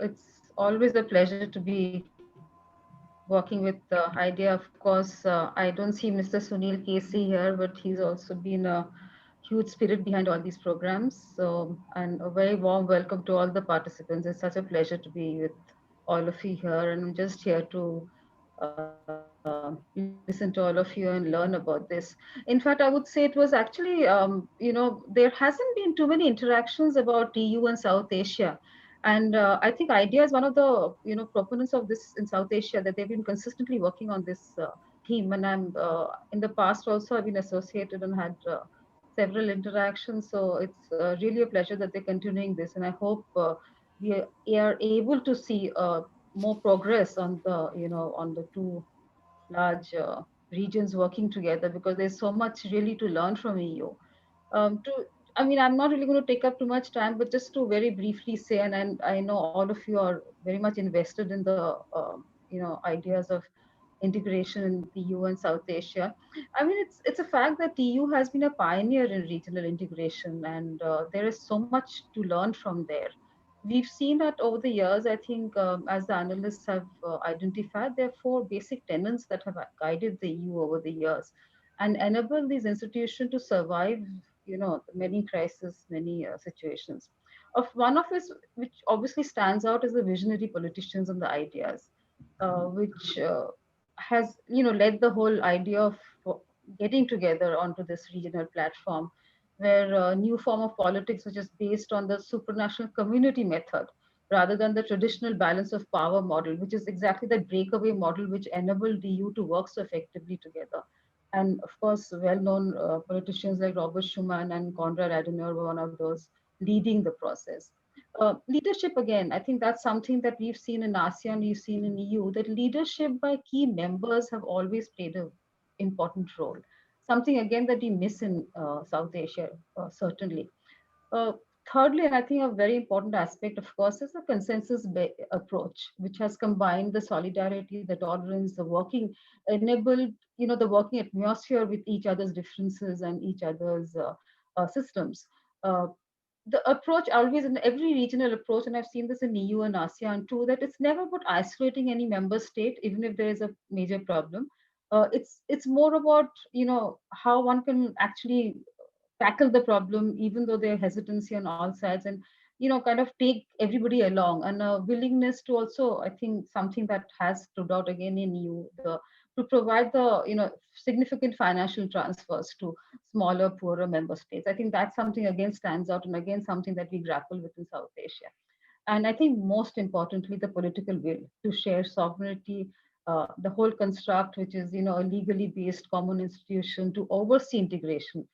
It's always a pleasure to be working with IDEA. Of course, I don't see Mr. Sunil Casey here, but he's also been a huge spirit behind all these programs. So, and a very warm welcome to all the participants. It's such a pleasure to be with all of you here, and I'm just here to listen to all of you and learn about this. In fact, I would say it was actually, there hasn't been too many interactions about EU and South Asia. And I think IDEA is one of the proponents of this in South Asia, that they've been consistently working on this theme. And I'm in the past also I've been associated and had several interactions. So it's really a pleasure that they're continuing this, and I hope we are able to see more progress on the on the two large regions working together, because there's so much really to learn from EU. To I mean, I'm not really going to take up too much time, but just to very briefly say, and I know all of you are very much invested in the ideas of integration in the EU and South Asia. I mean, it's a fact that the EU has been a pioneer in regional integration, and there is so much to learn from there. We've seen that over the years. I think, as the analysts have identified, there are four basic tenets that have guided the EU over the years and enable these institutions to survive, many crises, many situations. Of one of which obviously stands out, is the visionary politicians and the ideas, which has led the whole idea of getting together onto this regional platform, where a new form of politics which is based on the supranational community method rather than the traditional balance of power model, which is exactly that breakaway model which enabled the EU to work so effectively together. And of course, well-known politicians like Robert Schuman and Konrad Adenauer were one of those leading the process. Leadership, again, I think that's something that we've seen in ASEAN, we've seen in EU, that leadership by key members have always played an important role. Something, again, that we miss in South Asia, certainly. Uh, Thirdly, and I think a very important aspect, of course, is the consensus approach, which has combined the solidarity, the tolerance, the working, enabled, the working atmosphere with each other's differences and each other's systems. Uh, the approach always in every regional approach, and I've seen this in EU and ASEAN too, that it's never about isolating any member state, even if there is a major problem. It's more about how one can actually tackle the problem, even though there hesitancy on all sides, and kind of take everybody along, and a willingness to also, I think, something that has stood out again in EU, to provide the significant financial transfers to smaller, poorer member states. I think that's something again stands out, and again something that we grapple with in South Asia. And I think most importantly, the political will to share sovereignty, the whole construct, which is a legally based common institution to oversee integration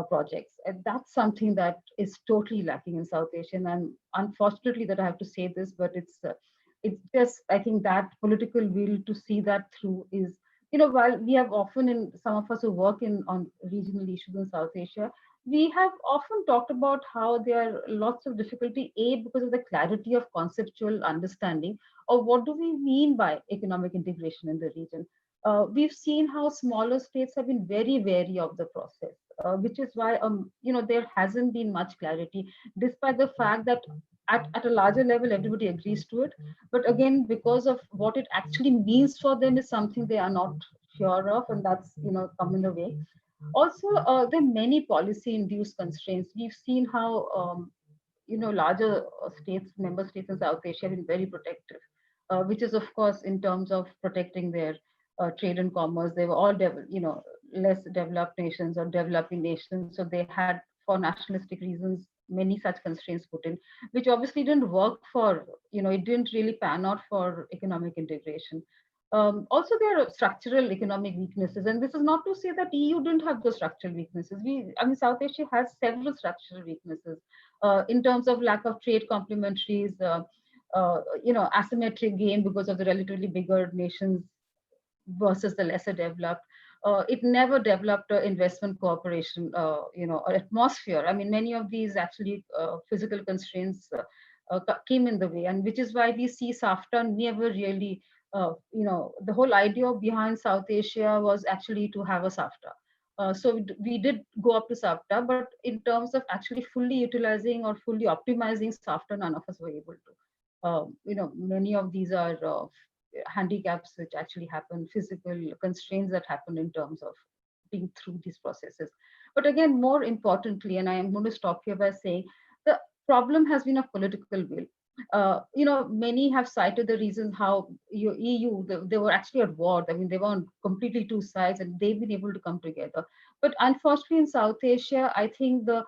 projects. And that's something that is totally lacking in South Asia. And unfortunately that I have to say this, but it's just, I think, that political will to see that through is, while we have often, in some of us who work in on regional issues in South Asia, we have often talked about how there are lots of difficulty, a, because of the clarity of conceptual understanding of what do we mean by economic integration in the region. We've seen how smaller states have been very wary of the process, which is why there hasn't been much clarity, despite the fact that at a larger level everybody agrees to it. But again, because of what it actually means for them is something they are not sure of, and that's come in the way. Also, there are many policy-induced constraints. We've seen how larger states, member states in South Asia, have been very protective, which is of course in terms of protecting their trade and commerce. They were all, less developed nations or developing nations, so they had, for nationalistic reasons, many such constraints put in, which obviously didn't work for, it didn't really pan out for economic integration. Also, there are structural economic weaknesses, and this is not to say that EU didn't have those structural weaknesses. I mean, South Asia has several structural weaknesses in terms of lack of trade complementaries, asymmetric gain because of the relatively bigger nations versus the lesser developed. It never developed investment cooperation, or atmosphere. I mean, many of these actually physical constraints came in the way, and which is why we see SAFTA never really, the whole idea behind South Asia was actually to have a SAFTA. So we did go up to SAFTA, but in terms of actually fully utilizing or fully optimizing SAFTA, none of us were able to. many of these are handicaps which actually happen, physical constraints that happen in terms of being through these processes. But again, more importantly, and I am going to stop here by saying the problem has been of political will. Many have cited the reasons how EU, they were actually at war. I mean, they were on completely two sides and they've been able to come together. But unfortunately, in South Asia, I think the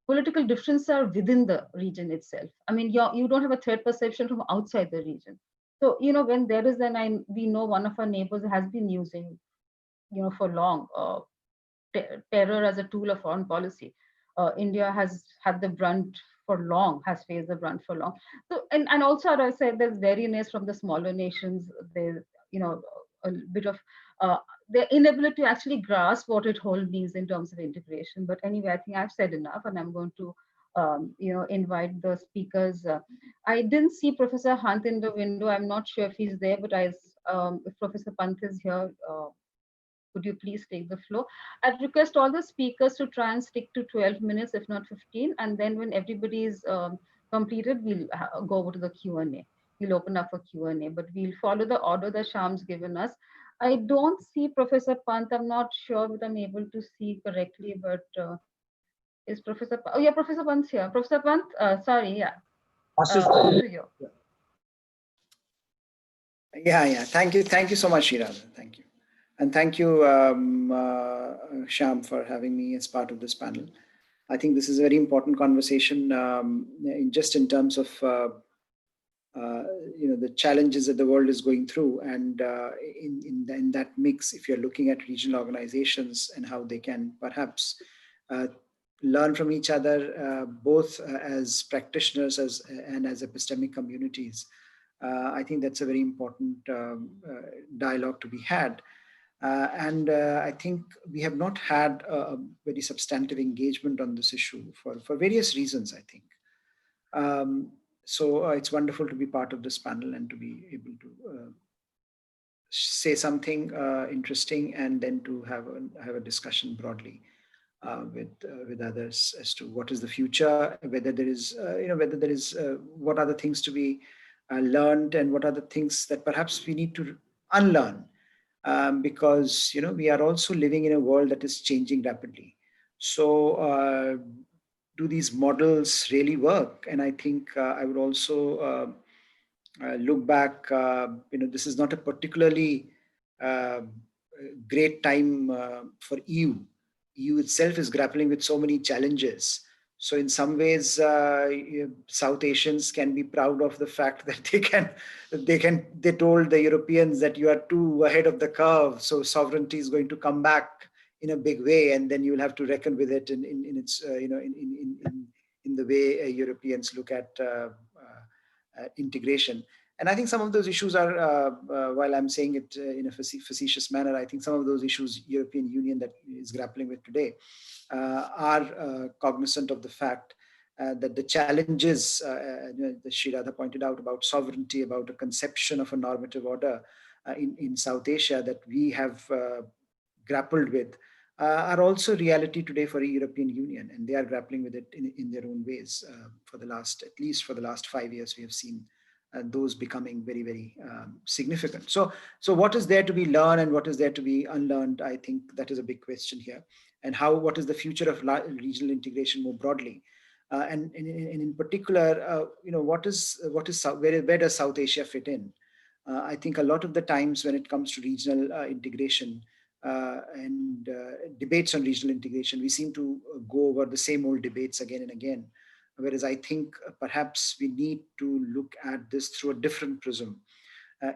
political differences are within the region itself. I mean, you don't have a threat perception from outside the region. So, when there is we know one of our neighbors has been using, for long, terror as a tool of foreign policy. India has had the brunt for long, has faced the brunt for long. So, and also, as I said, there's wariness from the smaller nations. There's, a bit of their inability to actually grasp what it whole means in terms of integration. But anyway, I think I've said enough, and I'm going to, invite the speakers. I didn't see Professor Hunt in the window. I'm not sure if he's there, but if Professor Pant is here, could you please take the floor? I'd request all the speakers to try and stick to 12 minutes, if not 15. And then when everybody is completed, we'll go over to the Q&A. We'll open up for Q&A, but we'll follow the order that Sham's given us. I don't see Professor Pant. I'm not sure that I'm able to see correctly, but is Professor oh yeah, Professor Pant's here. Professor Pant, sorry, yeah. Over to you. Yeah. Thank you so much, Shira. Thank you. And thank you, Sham, for having me as part of this panel. I think this is a very important conversation, just in terms of the challenges that the world is going through, and in that mix, if you're looking at regional organizations and how they can perhaps learn from each other, both as practitioners and as epistemic communities. I think that's a very important dialogue to be had. And I think we have not had a very substantive engagement on this issue for various reasons, I think. So it's wonderful to be part of this panel and to be able to say something interesting, and then to have a discussion broadly with others as to what is the future, whether there is what are the things to be learned, and what are the things that perhaps we need to unlearn. Because we are also living in a world that is changing rapidly. So do these models really work? And I think I would also look back. This is not a particularly great time for EU. EU itself is grappling with so many challenges. So in some ways, South Asians can be proud of the fact that they told the Europeans that you are too ahead of the curve. So sovereignty is going to come back in a big way, and then you will have to reckon with it in its in the way Europeans look at integration. And I think some of those issues are, while I'm saying it in a facetious manner, I think some of those issues European Union that is grappling with today are cognizant of the fact that the challenges that Shirada pointed out about sovereignty, about a conception of a normative order in South Asia that we have grappled with are also reality today for the European Union, and they are grappling with it in their own ways. At least for the last 5 years, we have seen those becoming very, very significant. So what is there to be learned and what is there to be unlearned? I think that is a big question here. And what is the future of regional integration more broadly? And in particular, where does South Asia fit in? I think a lot of the times when it comes to regional integration and debates on regional integration, we seem to go over the same old debates again and again. Whereas I think perhaps we need to look at this through a different prism.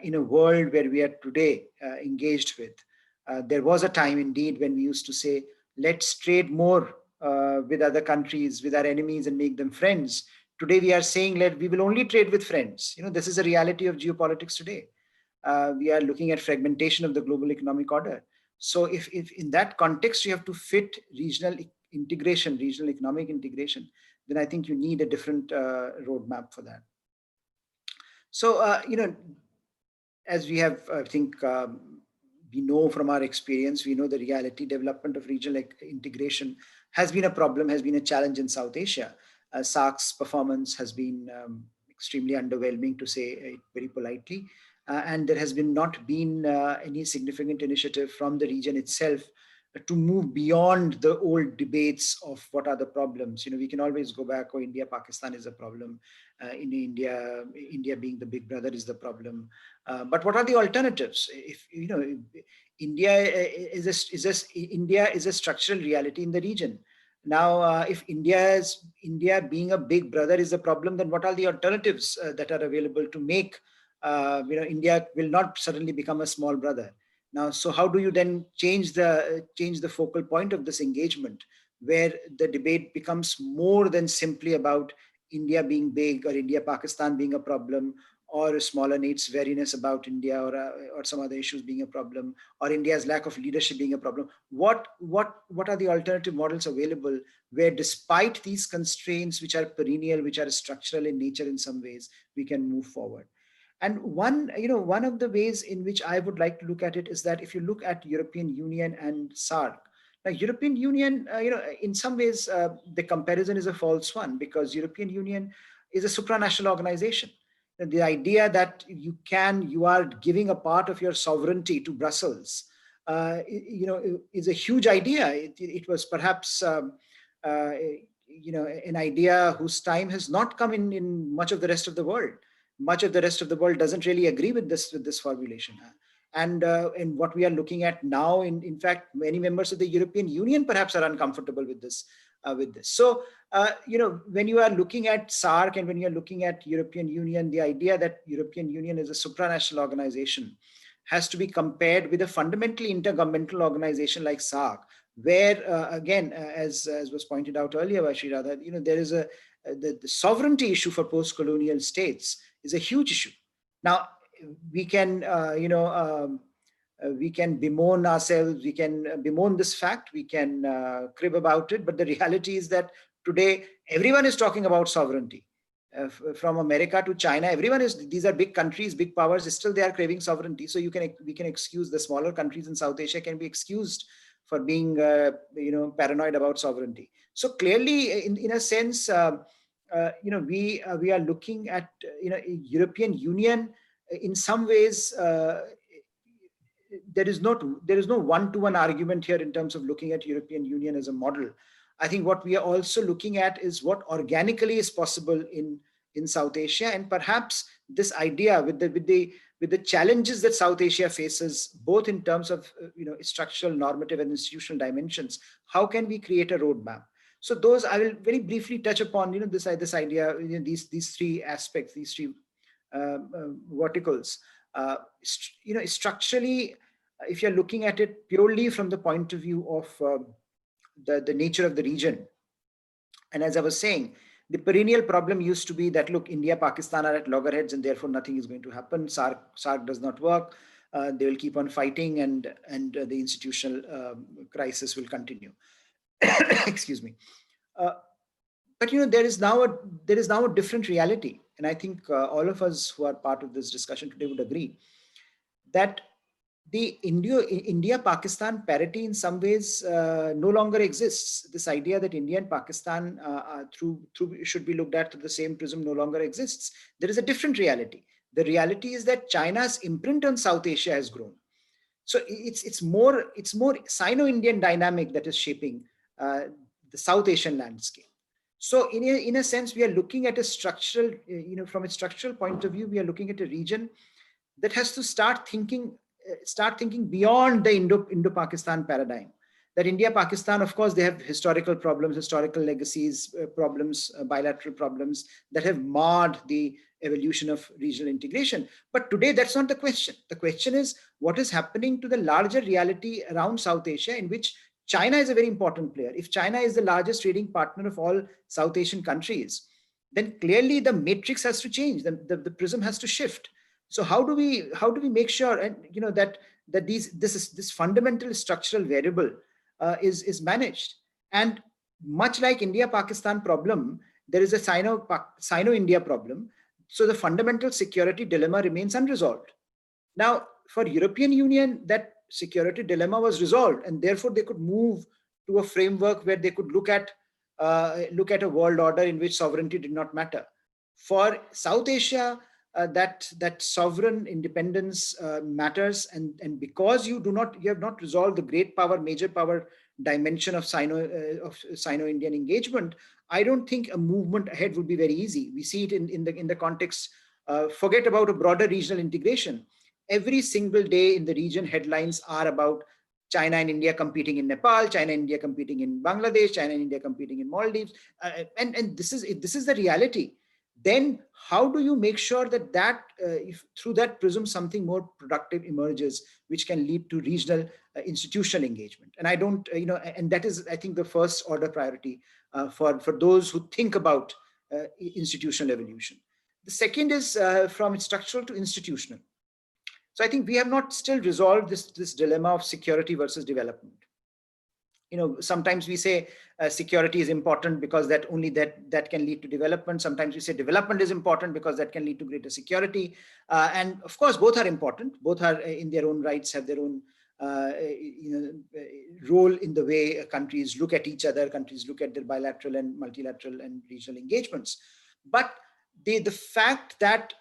In a world where we are today engaged with, there was a time indeed when we used to say, let's trade more with other countries, with our enemies, and make them friends. Today we are saying, we will only trade with friends. This is a reality of geopolitics today. We are looking at fragmentation of the global economic order. So if in that context you have to fit regional integration, regional economic integration, then I think you need a different roadmap for that. So, as we have, I think, we know from our experience, we know the reality, development of regional integration has been a problem, has been a challenge in South Asia. SAARC's performance has been extremely underwhelming, to say it very politely. And there has not been any significant initiative from the region itself to move beyond the old debates of what are the problems. We can always go back, oh, India, Pakistan is a problem. In India being the big brother is the problem. But what are the alternatives? If India is a structural reality in the region. Now, if India being a big brother is a problem, then what are the alternatives that are available to make India will not suddenly become a small brother? Now, so how do you then change the focal point of this engagement, where the debate becomes more than simply about India being big or India Pakistan being a problem, or smaller needs wariness about India, or some other issues being a problem, or India's lack of leadership being a problem? What are the alternative models available, where despite these constraints, which are perennial, which are structural in nature in some ways, we can move forward? And one of the ways in which I would like to look at it is that if you look at European Union and SAARC, now European Union, in some ways, the comparison is a false one, because European Union is a supranational organization. The idea that you are giving a part of your sovereignty to Brussels, is a huge idea. It was perhaps, an idea whose time has not come in much of the rest of the world. Much of the rest of the world doesn't really agree with this formulation. And what we are looking at now, in fact, many members of the European Union perhaps are uncomfortable with this. So, when you are looking at SAARC and when you are looking at European Union, the idea that European Union is a supranational organization has to be compared with a fundamentally intergovernmental organization like SAARC, where, again, as was pointed out earlier by Sri Radha, there is the sovereignty issue for post-colonial states is a huge issue. Now, we can, we can bemoan ourselves, we can bemoan this fact, we can crib about it, but the reality is that today everyone is talking about sovereignty. From America to China, these are big countries, big powers, still they are craving sovereignty. So we can excuse the smaller countries in South Asia can be excused for being, paranoid about sovereignty. So clearly, in a sense, we are looking at European Union in some ways. There is no one-to-one argument here in terms of looking at European Union as a model. I think what we are also looking at is what organically is possible in South Asia, and perhaps this idea with the challenges that South Asia faces, both in terms of structural, normative, and institutional dimensions. How can we create a roadmap? So those I will very briefly touch upon. This idea, these three aspects, these three verticals. Structurally, if you're looking at it purely from the point of view of the nature of the region, and as I was saying, the perennial problem used to be that, look, India, Pakistan are at loggerheads, and therefore nothing is going to happen. SAARC does not work. They will keep on fighting, and the institutional crisis will continue. Excuse me. But there is now a different reality, and I think all of us who are part of this discussion today would agree that the India-Pakistan parity in some ways no longer exists. This idea that India and Pakistan should be looked at through the same prism no longer exists. There is a different reality. The reality is that China's imprint on South Asia has grown. So it's more Sino-Indian dynamic that is shaping the South Asian landscape. So in a sense, we are looking at a structural, from a structural point of view, we are looking at a region that has to start thinking beyond the Indo-Pakistan paradigm. That India-Pakistan, of course, they have historical problems, historical legacies, problems, bilateral problems that have marred the evolution of regional integration. But today, that's not the question. The question is what is happening to the larger reality around South Asia, in which China is a very important player. If China is the largest trading partner of all South Asian countries, then clearly the matrix has to change. The prism has to shift. So how do we make sure, and that this fundamental structural variable is managed? And much like India-Pakistan problem, there is a Sino-India problem. So the fundamental security dilemma remains unresolved. Now, for European Union, that security dilemma was resolved, and therefore they could move to a framework where they could look at a world order in which sovereignty did not matter. For South Asia, that sovereign independence matters, and because you have not resolved the great power, major power dimension of Sino-Indian engagement, I don't think a movement ahead would be very easy. We see it in the context. Forget about a broader regional integration. Every single day in the region, headlines are about China and India competing in Nepal, China and India competing in Bangladesh, China and India competing in Maldives, and this is the reality. Then how do you make sure that if through that prism something more productive emerges, which can lead to regional institutional engagement? And I don't, and that is, I think, the first order priority for those who think about institutional evolution. The second is from structural to institutional. So I think we have not still resolved this dilemma of security versus development. Sometimes we say security is important because that can lead to development. Sometimes we say development is important because that can lead to greater security. And of course, both are important. Both are in their own rights, have their own role in the way countries look at each other, countries look at their bilateral and multilateral and regional engagements. But the fact that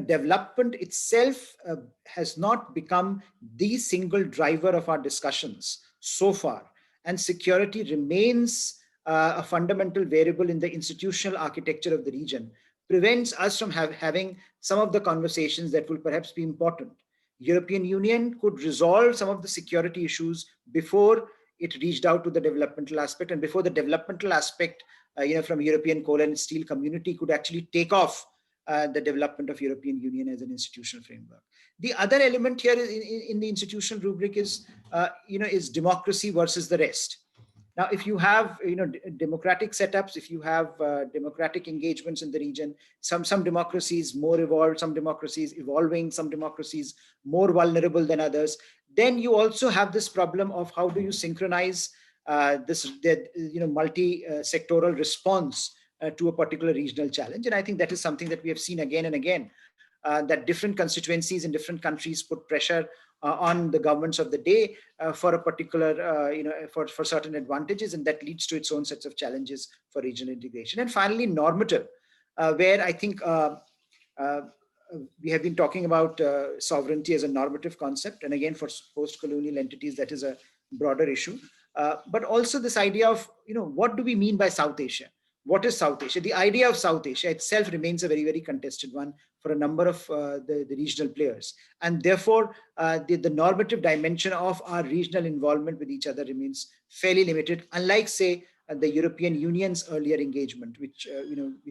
development itself has not become the single driver of our discussions so far, and security remains a fundamental variable in the institutional architecture of the region, prevents us from having some of the conversations that will perhaps be important. European Union could resolve some of the security issues before it reached out to the developmental aspect, and before the developmental aspect, from European coal and steel community could actually take off the development of European Union as an institutional framework. The other element here in the institutional rubric is democracy versus the rest. Now, if you have democratic setups, if you have democratic engagements in the region, some democracies more evolved, some democracies evolving, some democracies more vulnerable than others, then you also have this problem of how do you synchronize this multi-sectoral response to a particular regional challenge. And I think that is something that we have seen again and again, that different constituencies in different countries put pressure on the governments of the day for a particular, for certain advantages, and that leads to its own sets of challenges for regional integration. And finally, normative, where I think we have been talking about sovereignty as a normative concept, and again, for post-colonial entities, that is a broader issue. But also this idea of, what do we mean by South Asia? What is South Asia? The idea of South Asia itself remains a very, very contested one for a number of the regional players. And therefore, the normative dimension of our regional involvement with each other remains fairly limited, unlike, say, the European Union's earlier engagement, which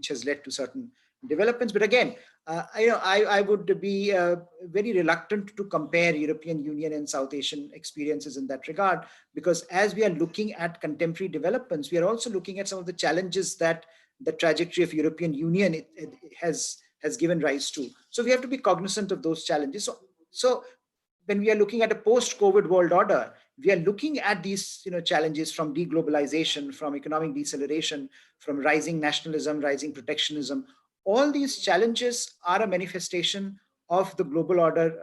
has led to certain developments. But again, I would be very reluctant to compare European Union and South Asian experiences in that regard, because as we are looking at contemporary developments, we are also looking at some of the challenges that the trajectory of European Union it has given rise to. So we have to be cognizant of those challenges. So when we are looking at a post-COVID world order, we are looking at these challenges from deglobalization, from economic deceleration, from rising nationalism, rising protectionism. All these challenges are a manifestation of the global order,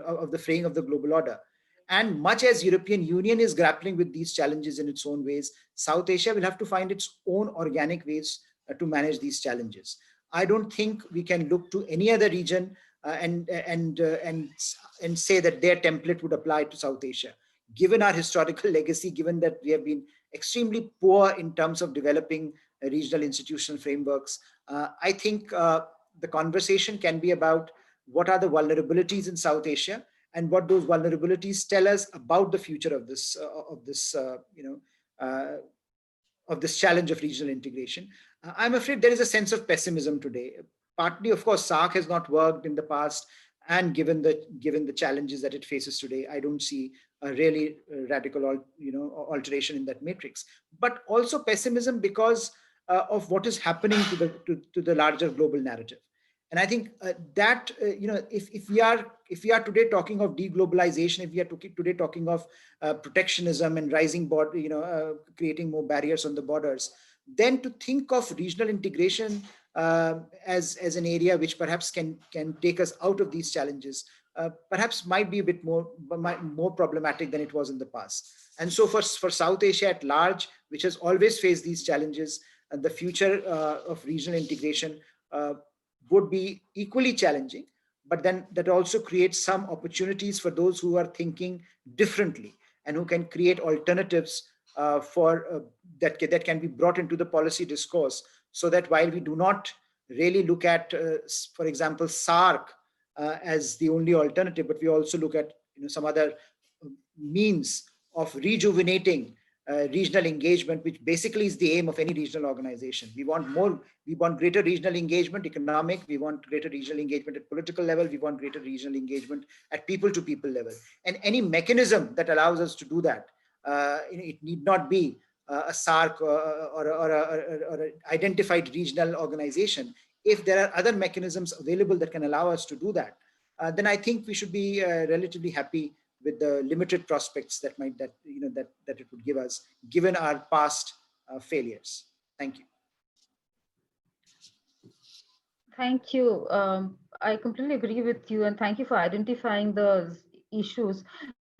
of the fraying of the global order. And much as European Union is grappling with these challenges in its own ways, South Asia will have to find its own organic ways to manage these challenges. I don't think we can look to any other region and say that their template would apply to South Asia. Given our historical legacy, given that we have been extremely poor in terms of developing regional institutional frameworks, I think the conversation can be about what are the vulnerabilities in South Asia and what those vulnerabilities tell us about the future of this challenge of regional integration. I'm afraid there is a sense of pessimism today. Partly, of course, SAARC has not worked in the past, and given the challenges that it faces today, I don't see a really radical alteration in that matrix. But also pessimism because of what is happening to the larger global narrative. And I think that if we are today talking of deglobalization, if we are today talking of protectionism and rising border, creating more barriers on the borders, then to think of regional integration as an area which perhaps can take us out of these challenges, perhaps might be a bit more problematic than it was in the past. And so for South Asia at large, which has always faced these challenges, and the future of regional integration uh, would be equally challenging, but then that also creates some opportunities for those who are thinking differently and who can create alternatives that can be brought into the policy discourse, so that while we do not really look at, for example, SAARC as the only alternative, but we also look at some other means of rejuvenating regional engagement, which basically is the aim of any regional organization. We want greater regional engagement, economic, we want greater regional engagement at political level, we want greater regional engagement at people to people level. And any mechanism that allows us to do that, it need not be a SAARC or an identified regional organization. If there are other mechanisms available that can allow us to do that, then I think we should be relatively happy with the limited prospects that it would give us, given our past failures. Thank you. Thank you. I completely agree with you, and thank you for identifying the issues.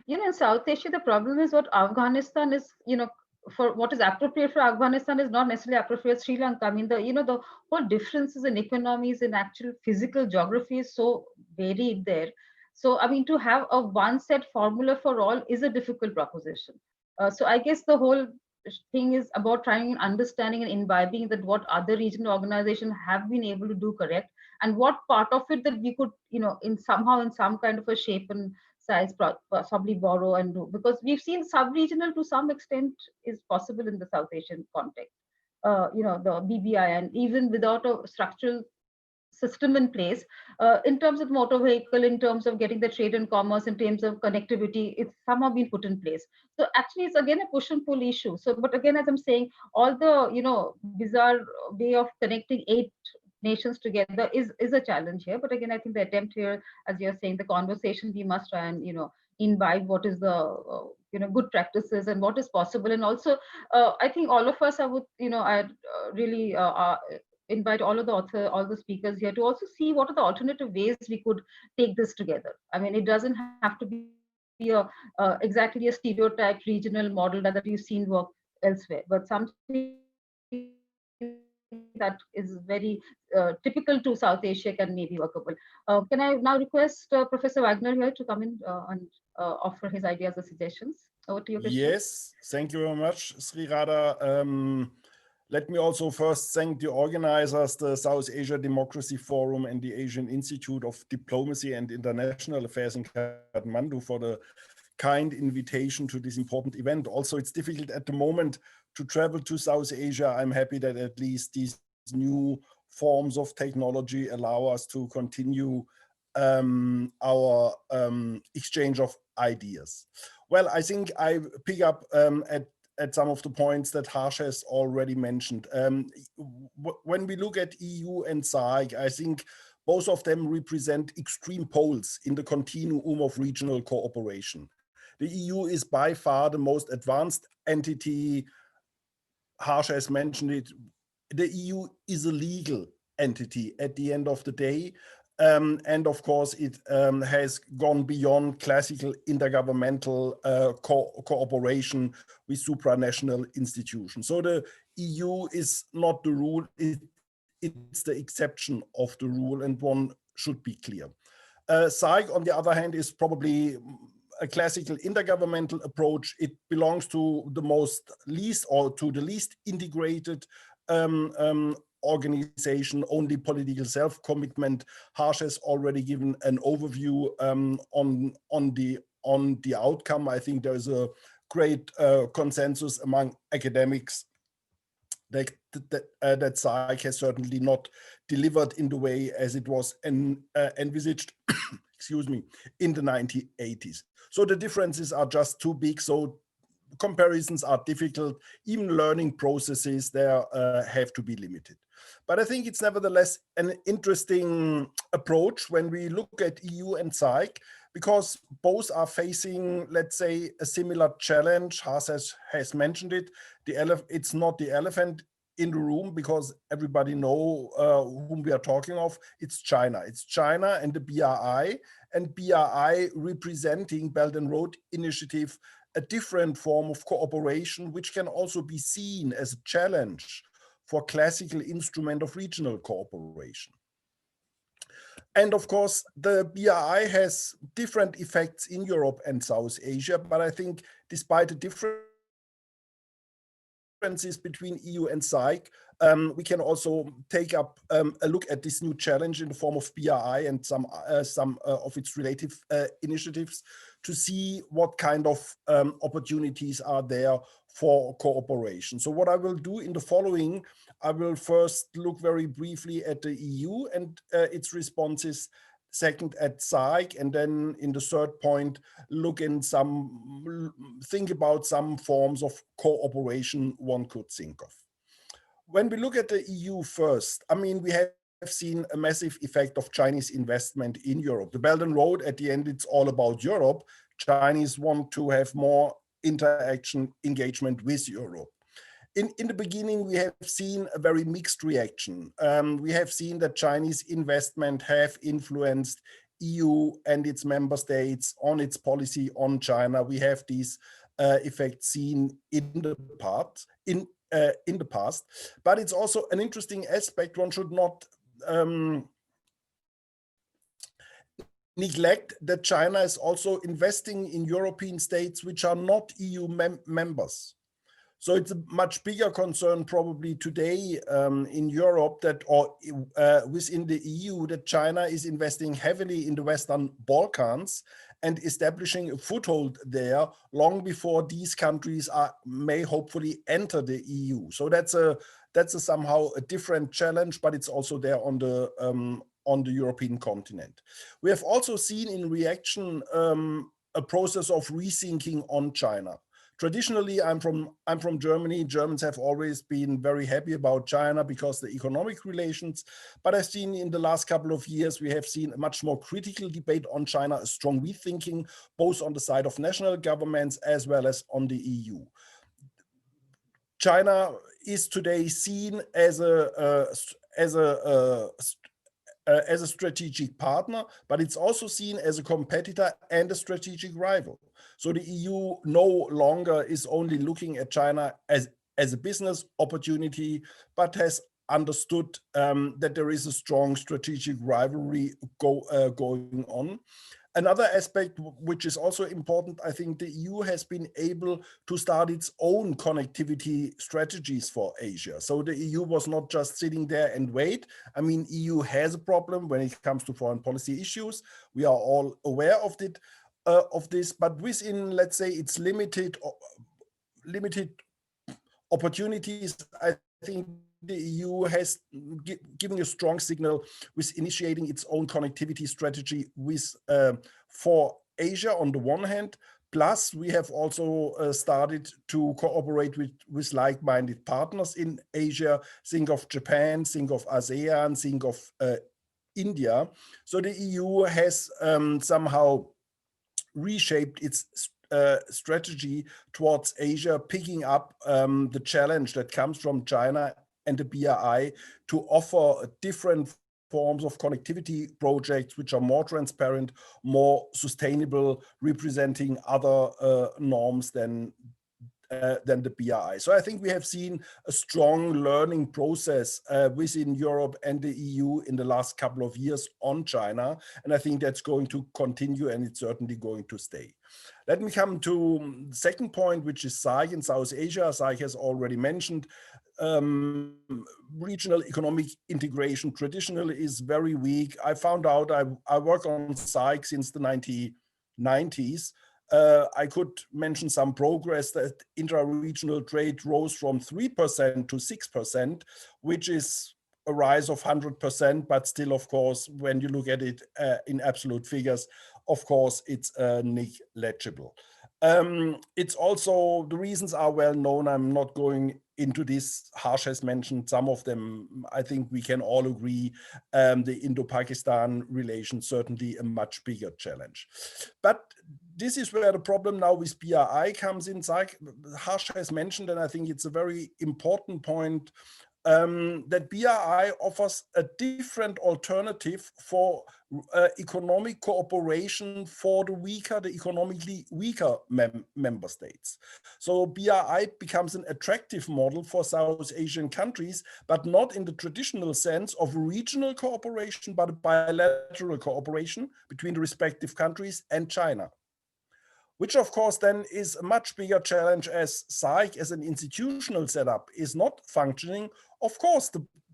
In South Asia, the problem is what Afghanistan is, for what is appropriate for Afghanistan is not necessarily appropriate Sri Lanka. I mean, the whole differences in economies and actual physical geography is so varied there. So, I mean, to have a one set formula for all is a difficult proposition. So I guess the whole thing is about trying and understanding and imbibing that what other regional organizations have been able to do correct, and what part of it that we could, in somehow in some kind of a shape and size possibly borrow and do, because we've seen sub-regional to some extent is possible in the South Asian context. The BBI, and even without a structural system in place, in terms of motor vehicle, in terms of getting the trade and commerce, in terms of connectivity, it's somehow been put in place. So actually it's again a push and pull issue. So but again, as I'm saying, all the bizarre way of connecting 8 nations together is a challenge here. But again, I think the attempt here, as you're saying, the conversation, we must try and imbibe what is the good practices and what is possible. And also I think all of us, I would I'd really invite all the speakers here to also see what are the alternative ways we could take this together. I mean, it doesn't have to be exactly a stereotyped regional model that you've seen work elsewhere, but something that is very typical to South Asia can maybe workable. Can I now request Professor Wagner here to come in and offer his ideas or suggestions? Over to you, Christian. Yes, thank you very much, Sri Radha. Let me also first thank the organizers, the South Asia Democracy Forum and the Asian Institute of Diplomacy and International Affairs in Kathmandu, for the kind invitation to this important event. Also, it's difficult at the moment to travel to South Asia. I'm happy that at least these new forms of technology allow us to continue our exchange of ideas. Well, I think I pick up at some of the points that Harsh has already mentioned. When we look at EU and SAARC, I think both of them represent extreme poles in the continuum of regional cooperation. The EU is by far the most advanced entity. Harsh has mentioned it. The EU is a legal entity at the end of the day. And of course, it has gone beyond classical intergovernmental cooperation with supranational institutions. So the EU is not the rule, it's the exception of the rule, and one should be clear. SAARC, on the other hand, is probably a classical intergovernmental approach. It belongs to the least integrated organization, only political self-commitment. Harsh has already given an overview on the outcome. I think there is a great consensus among academics that SAARC has certainly not delivered in the way as it was envisaged excuse me, in the 1980s. So the differences are just too big. So comparisons are difficult. Even learning processes there have to be limited. But I think it's nevertheless an interesting approach when we look at EU and SAARC, because both are facing, let's say, a similar challenge. Harsh has mentioned it. It's not the elephant in the room, because everybody know whom we are talking of. It's China. It's China and the BRI, and BRI representing Belt and Road Initiative, a different form of cooperation, which can also be seen as a challenge for classical instrument of regional cooperation. And of course, the BRI has different effects in Europe and South Asia, but I think despite the differences between EU and SAARC, we can also take up a look at this new challenge in the form of BRI and some of its relative initiatives to see what kind of opportunities are there for cooperation. So what I will do in the following, I will first look very briefly at the EU and its responses, second at SAARC, and then in the third point, think about some forms of cooperation one could think of. When we look at the EU first, I mean, we have seen a massive effect of Chinese investment in Europe. The Belt and Road, at the end, it's all about Europe. Chinese want to have more interaction, engagement with Europe. In the beginning, we have seen a very mixed reaction. We have seen that Chinese investment have influenced EU and its member states on its policy on China. We have these effects seen in the past, but it's also an interesting aspect. One should not neglect that China is also investing in European states which are not EU members. So it's a much bigger concern probably today in Europe that, or within the EU, that China is investing heavily in the Western Balkans and establishing a foothold there long before these countries may hopefully enter the EU. So that's somehow a different challenge, but it's also there on the European continent. We have also seen in reaction a process of rethinking on China. Traditionally, I'm from Germany. Germans have always been very happy about China because the economic relations. But I've seen in the last couple of years, we have seen a much more critical debate on China, a strong rethinking, both on the side of national governments as well as on the EU. China is today seen as a strategic partner, but it's also seen as a competitor and a strategic rival. So the EU no longer is only looking at China as a business opportunity, but has understood that there is a strong strategic rivalry going on. Another aspect which is also important, I think the EU has been able to start its own connectivity strategies for Asia. So the EU was not just sitting there and wait. I mean, EU has a problem when it comes to foreign policy issues. We are all aware of it, of this, but within, let's say, its limited opportunities, I think the EU has given a strong signal with initiating its own connectivity strategy for Asia on the one hand. Plus, we have also started to cooperate with like-minded partners in Asia. Think of Japan, think of ASEAN, think of India. So the EU has somehow reshaped its strategy towards Asia, picking up the challenge that comes from China and the BRI to offer different forms of connectivity projects which are more transparent, more sustainable, representing other norms than the BRI. So I think we have seen a strong learning process within Europe and the EU in the last couple of years on China. And I think that's going to continue, and it's certainly going to stay. Let me come to the second point, which is SAARC in South Asia. SAARC has already mentioned regional economic integration traditionally is very weak. I found out I work on SAARC since the 1990s. I could mention some progress that intra-regional trade rose from 3% to 6%, which is a rise of 100%, but still, of course, when you look at it in absolute figures, of course, it's negligible. It's also, the reasons are well known. I'm not going into this. Harsh has mentioned some of them. I think we can all agree the Indo-Pakistan relations certainly a much bigger challenge. But this is where the problem now with BRI comes in. Harsh has mentioned, and I think it's a very important point, that BRI offers a different alternative for economic cooperation for the economically weaker member states. So BRI becomes an attractive model for South Asian countries, but not in the traditional sense of regional cooperation, but bilateral cooperation between the respective countries and China. Which of course then is a much bigger challenge as SAARC as an institutional setup is not functioning. Of course,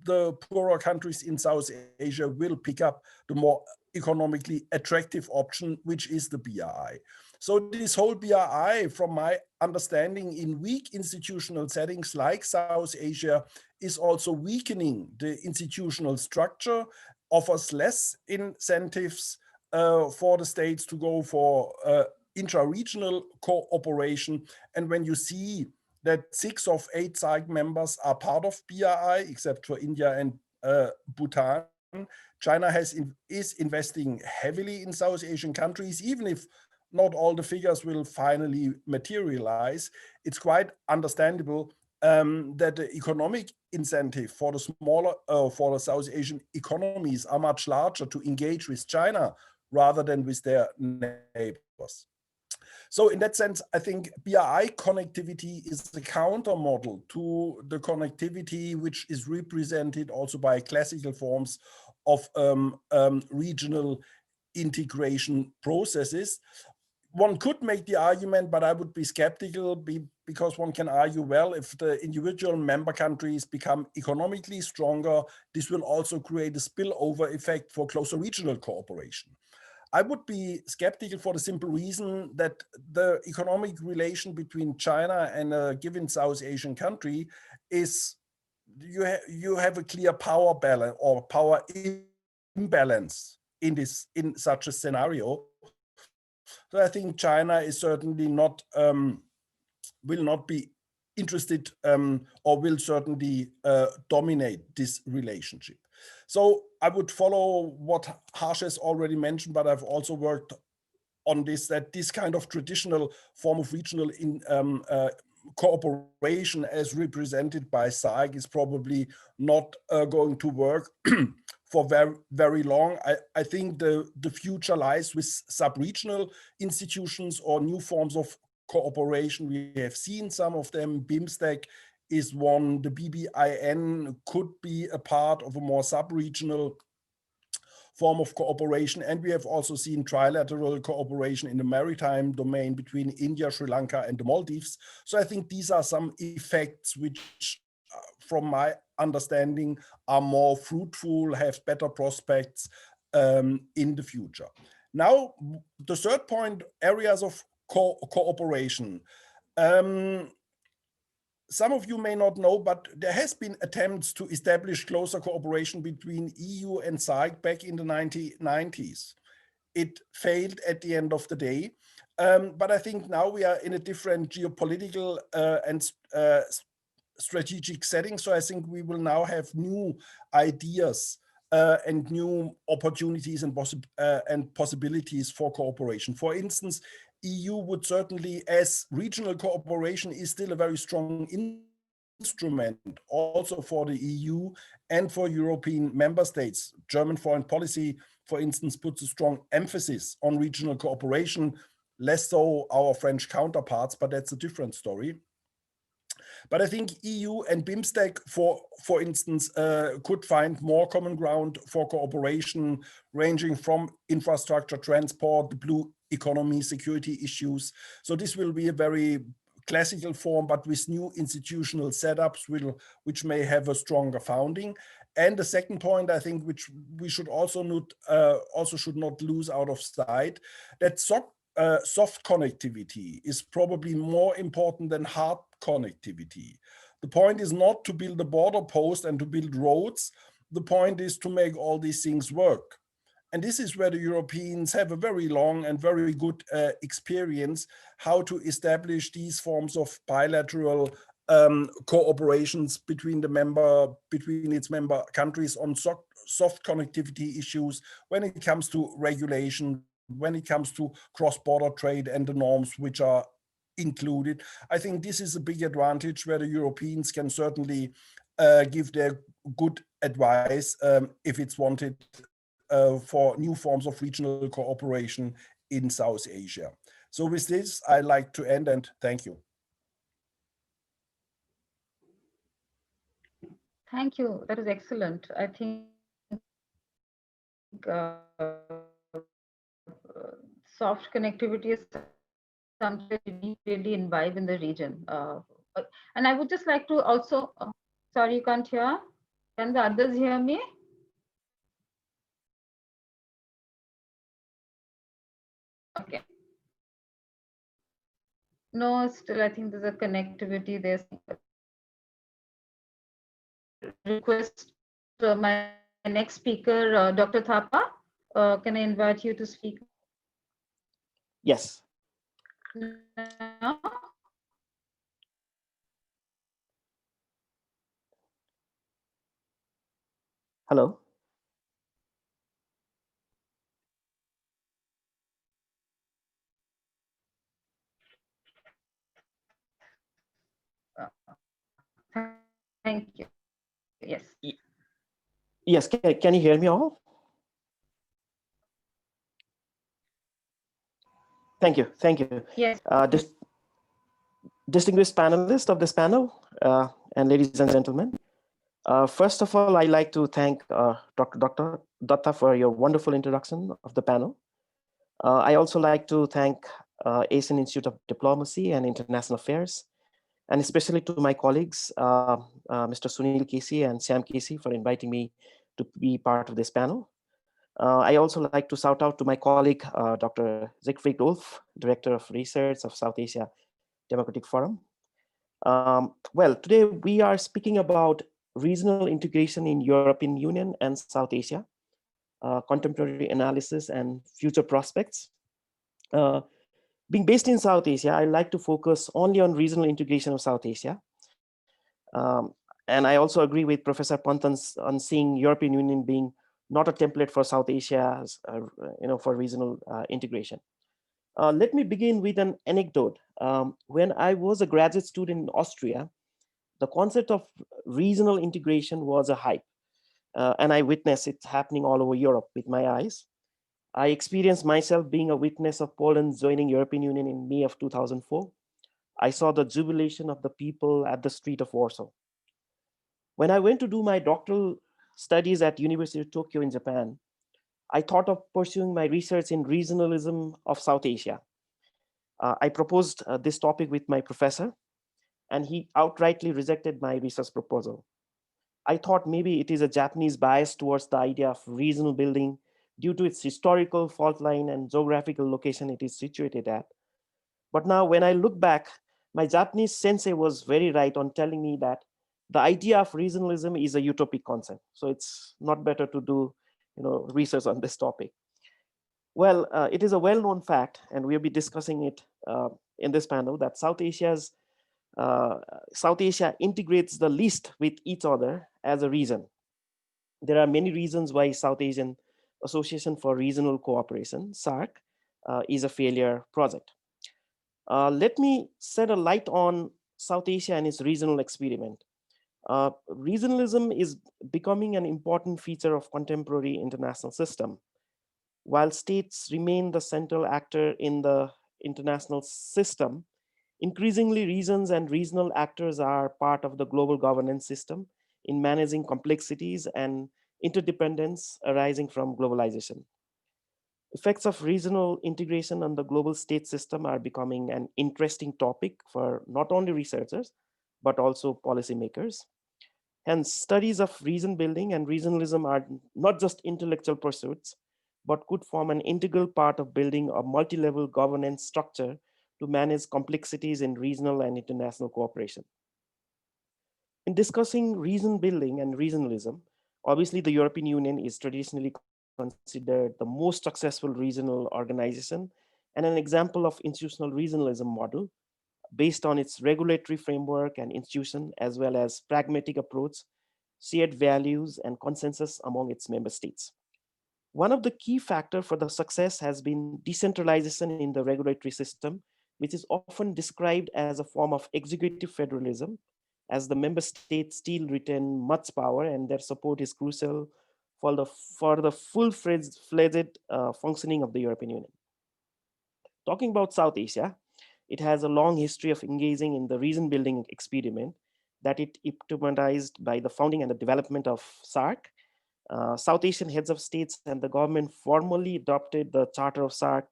the poorer countries in South Asia will pick up the more economically attractive option, which is the BRI. So this whole BRI, from my understanding, in weak institutional settings like South Asia, is also weakening the institutional structure, offers less incentives for the states to go for intra-regional cooperation. And when you see that 6 of 8 SAARC members are part of BRI, except for India and Bhutan, China is investing heavily in South Asian countries, even if not all the figures will finally materialize. It's quite understandable that the economic incentive for the smaller, for the South Asian economies are much larger to engage with China rather than with their neighbors. So in that sense, I think BRI connectivity is the counter model to the connectivity which is represented also by classical forms of regional integration processes. One could make the argument, but I would be skeptical because one can argue, well, if the individual member countries become economically stronger, this will also create a spillover effect for closer regional cooperation. I would be skeptical for the simple reason that the economic relation between China and a given South Asian country is, you have a clear power balance or power imbalance in such a scenario. So I think China is certainly not, will not be interested or will certainly dominate this relationship. So I would follow what Harsh has already mentioned, but I've also worked on this, that this kind of traditional form of regional cooperation as represented by SAARC is probably not going to work for very, very long. I think the future lies with sub-regional institutions or new forms of cooperation. We have seen some of them. BIMSTEC is one. The BBIN could be a part of a more sub-regional form of cooperation. And we have also seen trilateral cooperation in the maritime domain between India, Sri Lanka, and the Maldives. So I think these are some effects which, from my understanding, are more fruitful, have better prospects in the future. Now, the third point, areas of cooperation. Some of you may not know, but there has been attempts to establish closer cooperation between EU and SAARC back in the 1990s. It failed at the end of the day. But I think now we are in a different geopolitical and strategic setting. So I think we will now have new ideas and new opportunities and possibilities for cooperation. For instance, EU would certainly, as regional cooperation is still a very strong instrument also for the EU and for European member states. German foreign policy, for instance, puts a strong emphasis on regional cooperation, less so our French counterparts, but that's a different story. But I think EU and BIMSTEC, for instance, could find more common ground for cooperation, ranging from infrastructure, transport, the blue economy, security issues. So this will be a very classical form, but with new institutional setups which may have a stronger founding. And the second point, I think, which we should also should not lose out of sight, that soft connectivity is probably more important than hard connectivity. The point is not to build a border post and to build roads. The point is to make all these things work. And this is where the Europeans have a very long and very good experience how to establish these forms of bilateral cooperations between its member countries on soft connectivity issues when it comes to regulation, when it comes to cross-border trade and the norms which are included. I think this is a big advantage where the Europeans can certainly give their good advice if it's wanted for new forms of regional cooperation in South Asia. So with this, I'd like to end and thank you. Thank you. That is excellent. I think soft connectivity is something we really imbibe in the region. And I would just like to also, sorry, you can't hear? Can the others hear me? Okay. No, still I think there's a connectivity. There's request my next speaker, Dr. Thapa. Can I invite you to speak? Yes. No? Hello. Thank you. Yes. Yes. Can you hear me all? Thank you. Thank you. Yes. Distinguished panelists of this panel and ladies and gentlemen. First of all, I'd like to thank Dr. Datta for your wonderful introduction of the panel. I also like to thank Asian Institute of Diplomacy and International Affairs, and especially to my colleagues, Mr. Sunil Casey and Sam Casey, for inviting me to be part of this panel. I also like to shout out to my colleague, Dr. Siegfried Wolf, Director of Research of South Asia Democratic Forum. Well, today we are speaking about regional integration in European Union and South Asia, contemporary analysis and future prospects. Being based in South Asia, I like to focus only on regional integration of South Asia. And I also agree with Professor Panthan on seeing European Union being not a template for South Asia, for regional integration. Let me begin with an anecdote. When I was a graduate student in Austria, the concept of regional integration was a hype. And I witnessed it happening all over Europe with my eyes. I experienced myself being a witness of Poland joining European Union in May of 2004. I saw the jubilation of the people at the street of Warsaw. When I went to do my doctoral studies at University of Tokyo in Japan, I thought of pursuing my research in regionalism of South Asia. I proposed this topic with my professor, and he outrightly rejected my research proposal. I thought maybe it is a Japanese bias towards the idea of regional building due to its historical fault line and geographical location it is situated at. But now when I look back, my Japanese sensei was very right on telling me that the idea of regionalism is a utopic concept. So it's not better to do research on this topic. Well, it is a well-known fact, and we'll be discussing it in this panel, that South Asia integrates the least with each other as a region. There are many reasons why South Asian Association for Regional Cooperation, SAARC, is a failure project. Let me shed a light on South Asia and its regional experiment. Regionalism is becoming an important feature of contemporary international system. While states remain the central actor in the international system, increasingly regions and regional actors are part of the global governance system in managing complexities and interdependence arising from globalization. Effects of regional integration on the global state system are becoming an interesting topic for not only researchers, but also policymakers. Hence, studies of region building and regionalism are not just intellectual pursuits, but could form an integral part of building a multi-level governance structure to manage complexities in regional and international cooperation. In discussing region building and regionalism, obviously the European Union is traditionally considered the most successful regional organization and an example of institutional regionalism model based on its regulatory framework and institution, as well as pragmatic approach, shared values, and consensus among its member states. One of the key factors for the success has been decentralization in the regulatory system, which is often described as a form of executive federalism, as the member states still retain much power and their support is crucial for the full-fledged functioning of the European Union. Talking about South Asia, it has a long history of engaging in the region building experiment that it epitomized by the founding and the development of SAARC. South Asian heads of states and the government formally adopted the Charter of SAARC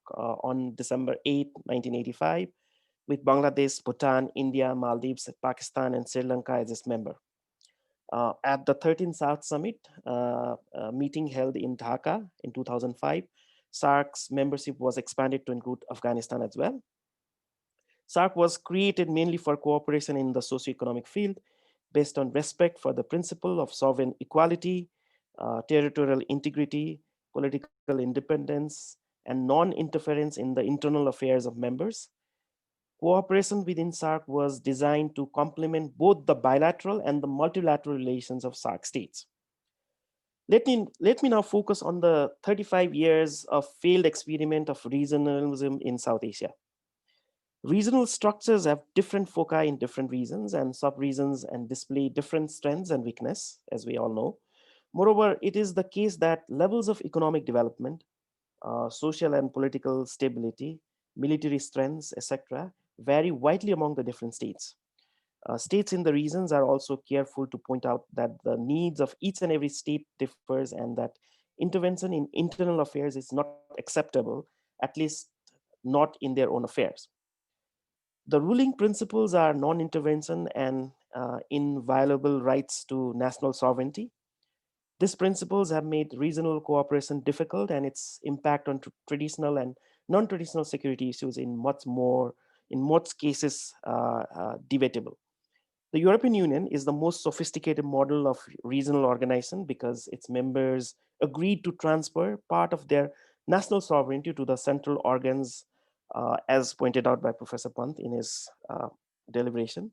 on December 8, 1985, with Bangladesh, Bhutan, India, Maldives, Pakistan, and Sri Lanka as its member. At the 13th South Summit meeting held in Dhaka in 2005, SAARC's membership was expanded to include Afghanistan as well. SAARC was created mainly for cooperation in the socio-economic field based on respect for the principle of sovereign equality, territorial integrity, political independence, and non-interference in the internal affairs of members. Cooperation within SAARC was designed to complement both the bilateral and the multilateral relations of SAARC states. Let me now focus on the 35 years of failed experiment of regionalism in South Asia. Regional structures have different foci in different regions and sub-regions and display different strengths and weakness, as we all know. Moreover, it is the case that levels of economic development, social and political stability, military strengths, etc., vary widely among the different states. States in the regions are also careful to point out that the needs of each and every state differs and that intervention in internal affairs is not acceptable, at least not in their own affairs. The ruling principles are non-intervention and inviolable rights to national sovereignty. These principles have made regional cooperation difficult and its impact on traditional and non-traditional security issues in most cases debatable. The European Union is the most sophisticated model of regional organization because its members agreed to transfer part of their national sovereignty to the central organs, as pointed out by Professor Pant in his deliberation.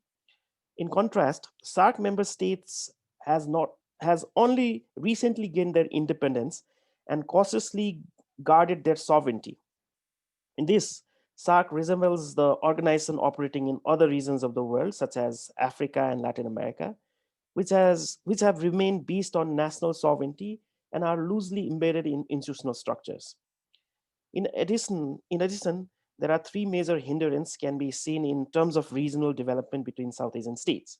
In contrast, SAARC member states has only recently gained their independence and cautiously guarded their sovereignty. In this, SAARC resembles the organization operating in other regions of the world, such as Africa and Latin America, which have remained based on national sovereignty and are loosely embedded in institutional structures. In addition, there are three major hindrances can be seen in terms of regional development between South Asian states.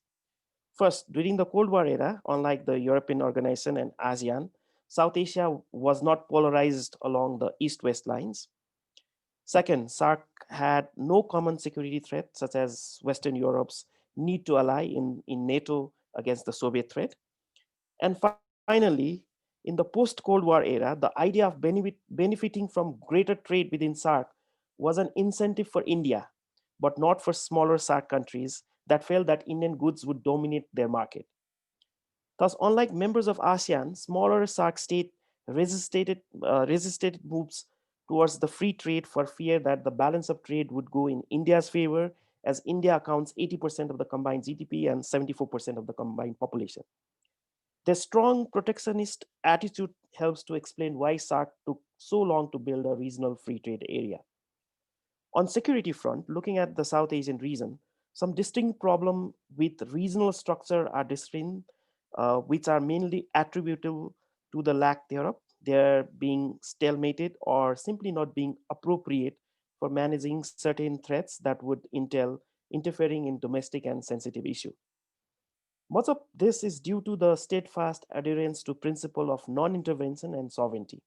First, during the Cold War era, unlike the European organization and ASEAN, South Asia was not polarized along the east-west lines. Second, SAARC had no common security threat, such as Western Europe's need to ally in NATO against the Soviet threat. And finally, in the post-Cold War era, the idea of benefiting from greater trade within SAARC was an incentive for India, but not for smaller SAARC countries that felt that Indian goods would dominate their market. Thus, unlike members of ASEAN, smaller SAARC states resisted moves towards the free trade for fear that the balance of trade would go in India's favor, as India accounts 80% of the combined GDP and 74% of the combined population. The strong protectionist attitude helps to explain why SAARC took so long to build a regional free trade area. On security front, looking at the South Asian region, some distinct problems with regional structure are distinct, which are mainly attributable to the lack thereof, there being stalemated or simply not being appropriate for managing certain threats that would entail interfering in domestic and sensitive issues. Much of this is due to the steadfast adherence to principle of non-intervention and sovereignty.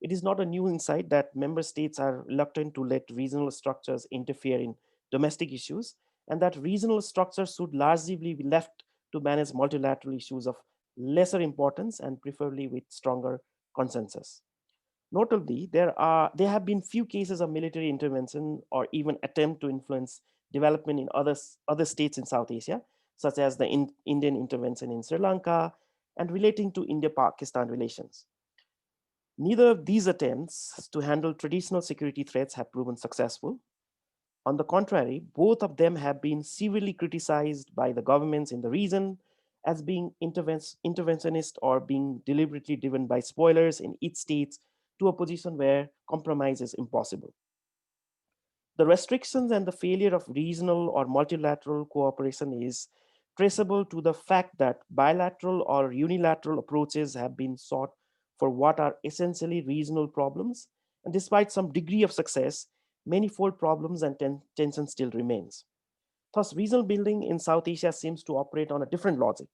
It is not a new insight that member states are reluctant to let regional structures interfere in domestic issues, and that regional structures should largely be left to manage multilateral issues of lesser importance and preferably with stronger consensus. Notably, there have been few cases of military intervention or even attempt to influence development in other states in South Asia, such as the Indian intervention in Sri Lanka and relating to India-Pakistan relations. Neither of these attempts to handle traditional security threats have proven successful. On the contrary, both of them have been severely criticized by the governments in the region as being interventionist or being deliberately driven by spoilers in each state to a position where compromise is impossible. The restrictions and the failure of regional or multilateral cooperation is traceable to the fact that bilateral or unilateral approaches have been sought for what are essentially regional problems. And despite some degree of success, manifold problems and tension still remains. Thus, regional building in South Asia seems to operate on a different logic,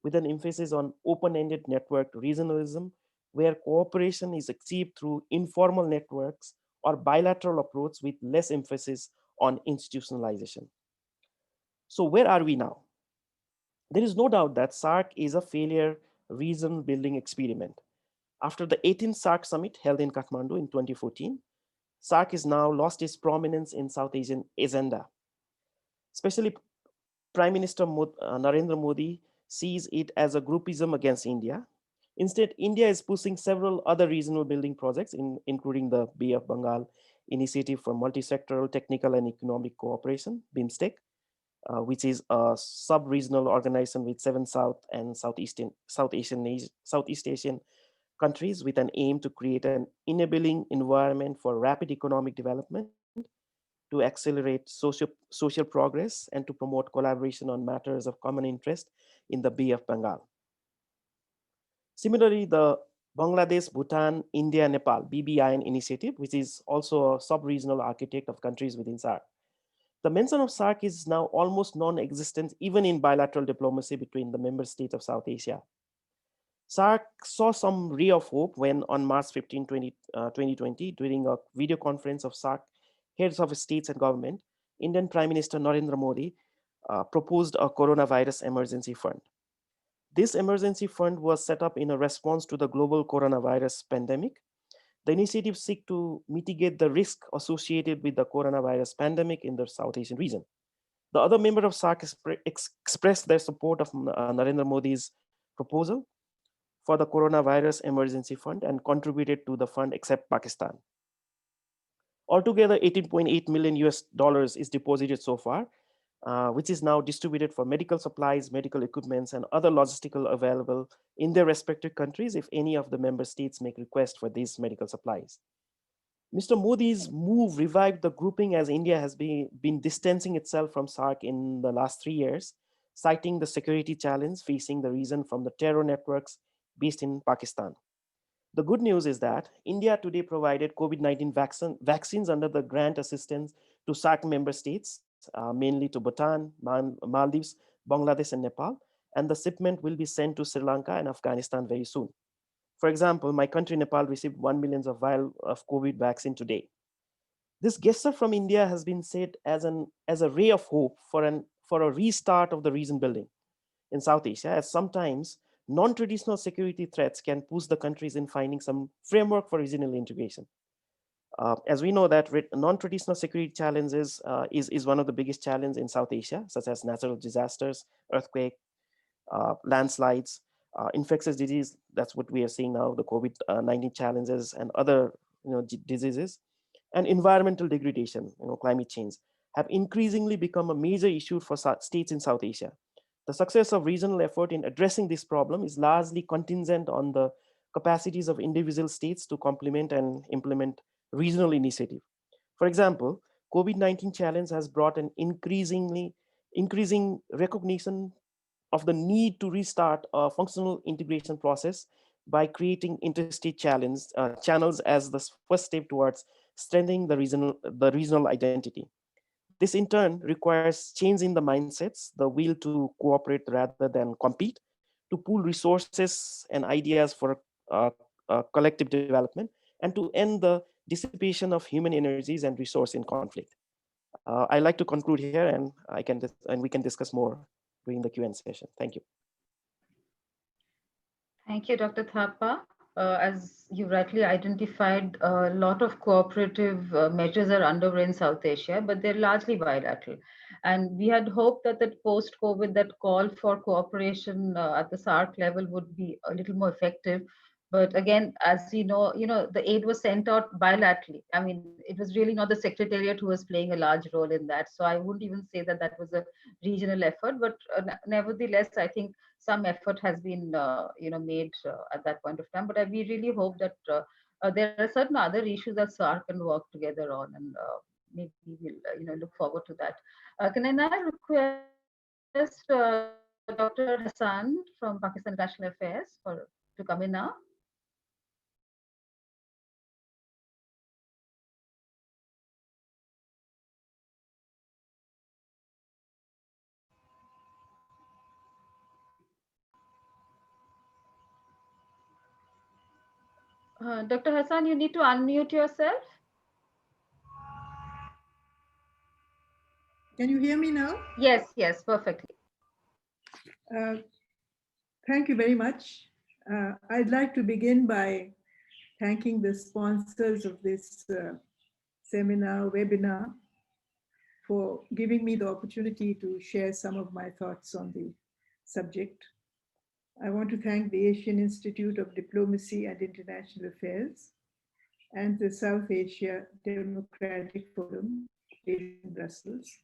with an emphasis on open-ended networked regionalism, where cooperation is achieved through informal networks or bilateral approach with less emphasis on institutionalization. So where are we now? There is no doubt that SAARC is a failure region building experiment. After the 18th SAARC summit held in Kathmandu in 2014, SAARC has now lost its prominence in South Asian agenda. Especially Prime Minister Narendra Modi sees it as a groupism against India. Instead, India is pushing several other regional building projects, including the Bay of Bengal Initiative for Multi-Sectoral Technical and Economic Cooperation, BIMSTEC, which is a sub-regional organization with 7 South and Southeast Asian countries with an aim to create an enabling environment for rapid economic development, to accelerate social progress, and to promote collaboration on matters of common interest in the Bay of Bengal. Similarly, the Bangladesh, Bhutan, India, Nepal BBIN initiative, which is also a sub-regional architect of countries within SAARC. The mention of SAARC is now almost non-existent even in bilateral diplomacy between the member states of South Asia. SAARC saw some ray of hope when on March 15, 2020, during a video conference of SAARC heads of states and government, Indian Prime Minister Narendra Modi proposed a coronavirus emergency fund. This emergency fund was set up in a response to the global coronavirus pandemic. The initiative seeks to mitigate the risk associated with the coronavirus pandemic in the South Asian region. The other members of SAARC expressed their support of Narendra Modi's proposal for the coronavirus emergency fund and contributed to the fund except Pakistan. Altogether, 18.8 million US dollars is deposited so far, which is now distributed for medical supplies, medical equipments, and other logistical available in their respective countries if any of the member states make request for these medical supplies. Mr. Modi's move revived the grouping as India has been distancing itself from SAARC in the last 3 years, citing the security challenge facing the region from the terror networks based in Pakistan. The good news is that India today provided COVID-19 vaccines under the grant assistance to SAARC member states, mainly to Bhutan, Maldives, Bangladesh, and Nepal, and the shipment will be sent to Sri Lanka and Afghanistan very soon. For example, my country, Nepal, received 1 million vials of COVID vaccine today. This gesture from India has been said as a ray of hope for a restart of the region building in South Asia, as sometimes non-traditional security threats can push the countries in finding some framework for regional integration. As we know that non-traditional security challenges is one of the biggest challenges in South Asia, such as natural disasters, earthquake, landslides, infectious disease. That's what we are seeing now, the COVID-19 challenges and other diseases, and environmental degradation, climate change, have increasingly become a major issue for states in South Asia. The success of regional effort in addressing this problem is largely contingent on the capacities of individual states to complement and implement regional initiative. For example, COVID-19 challenge has brought an increasing recognition of the need to restart a functional integration process by creating interstate channels as the first step towards strengthening the regional identity. This in turn requires changing the mindsets, the will to cooperate rather than compete, to pool resources and ideas for collective development, and to end the dissipation of human energies and resource in conflict. I'd like to conclude here, and we can discuss more during the Q&A session. Thank you. Thank you, Dr. Thapa. As you rightly identified, a lot of cooperative measures are underway in South Asia, but they're largely bilateral. And we had hoped that post-COVID, that call for cooperation at the SAARC level would be a little more effective. But again, as you know, the aid was sent out bilaterally. I mean, it was really not the Secretariat who was playing a large role in that. So I wouldn't even say that that was a regional effort. But nevertheless, I think some effort has been made at that point of time, but we really hope that there are certain other issues that SAARC can work together on, and maybe we'll look forward to that. Can I now request Dr. Hassan from Pakistan International Affairs to come in now? Dr. Hassan, you need to unmute yourself. Can you hear me now? Yes, yes, perfectly. Thank you very much. I'd like to begin by thanking the sponsors of this webinar, for giving me the opportunity to share some of my thoughts on the subject. I want to thank the Asian Institute of Diplomacy and International Affairs and the South Asia Democratic Forum based in Brussels,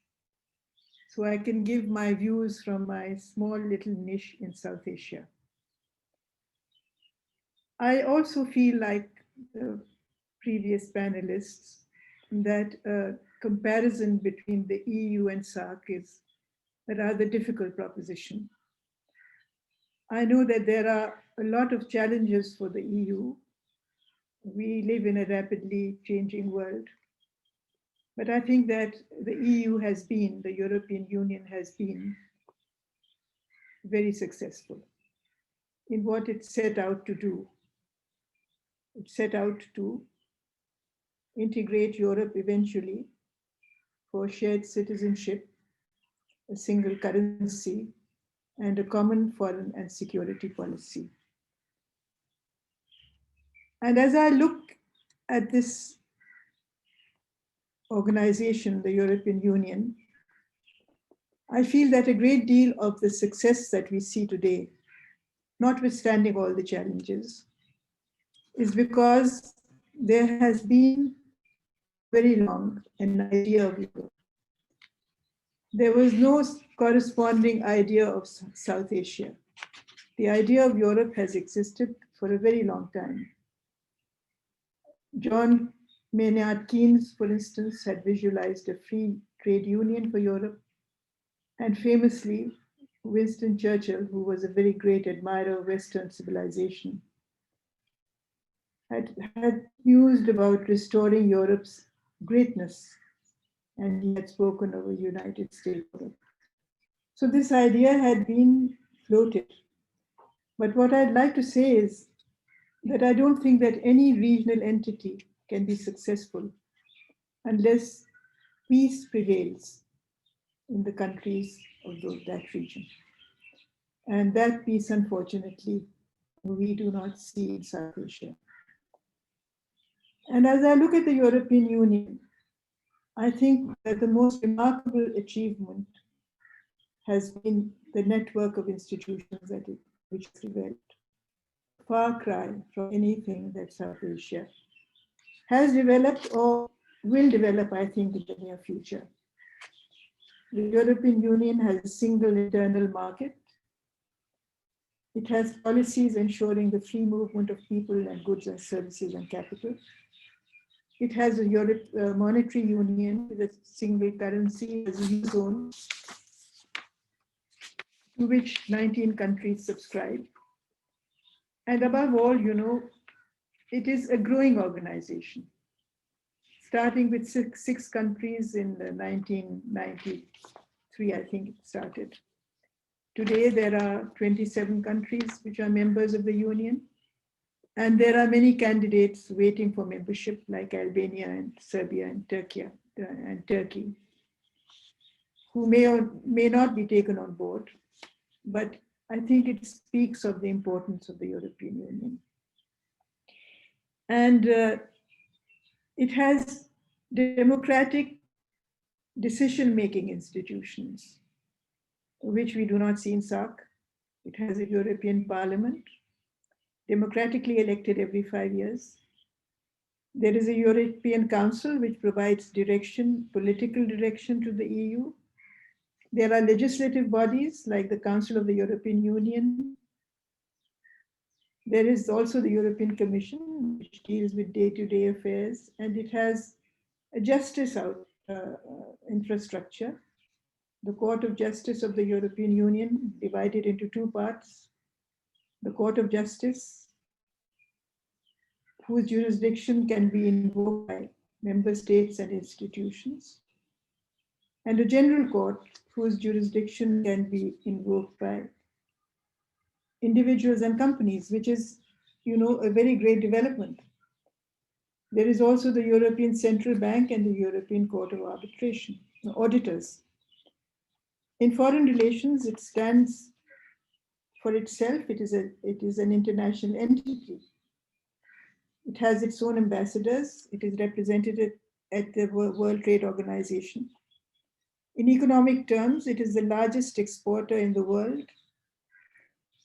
so I can give my views from my small little niche in South Asia. I also feel like the previous panelists that a comparison between the EU and SAARC is a rather difficult proposition. I know that there are a lot of challenges for the EU. We live in a rapidly changing world. But I think that the EU has been, the European Union has been very successful in what it set out to do. It set out to integrate Europe eventually for shared citizenship, a single currency, and a common foreign and security policy. And as I look at this organization, the European Union, I feel that a great deal of the success that we see today, notwithstanding all the challenges, is because there has been very long an idea of Europe. There was no corresponding idea of South Asia. The idea of Europe has existed for a very long time. John Maynard Keynes, for instance, had visualized a free trade union for Europe. And famously, Winston Churchill, who was a very great admirer of Western civilization, had mused about restoring Europe's greatness, and he had spoken of a United States. So this idea had been floated. But what I'd like to say is that I don't think that any regional entity can be successful unless peace prevails in the countries of that region. And that peace, unfortunately, we do not see in South Asia. And as I look at the European Union, I think that the most remarkable achievement has been the network of institutions which has developed. Far cry from anything that South Asia has developed or will develop, I think, in the near future. The European Union has a single internal market. It has policies ensuring the free movement of people and goods and services and capital. It has a monetary union with a single currency as a eurozone, to which 19 countries subscribe. And above all, it is a growing organization, starting with six countries in 1993, I think it started. Today, there are 27 countries which are members of the Union. And there are many candidates waiting for membership, like Albania and Serbia and Turkey, who may or may not be taken on board. But I think it speaks of the importance of the European Union. And it has democratic decision-making institutions, which we do not see in SAARC. It has a European Parliament, democratically elected every 5 years. There is a European Council which provides direction, political direction to the EU. There are legislative bodies like the Council of the European Union. There is also the European Commission, which deals with day-to-day affairs, and it has a justice infrastructure. The Court of Justice of the European Union divided into two parts. The Court of Justice, whose jurisdiction can be invoked by member states and institutions, and a general court whose jurisdiction can be invoked by individuals and companies, which is, a very great development. There is also the European Central Bank and the European Court of Arbitration, auditors. In foreign relations, it stands for itself. It is an international entity. It has its own ambassadors. It is represented at the World Trade Organization. In economic terms, it is the largest exporter in the world.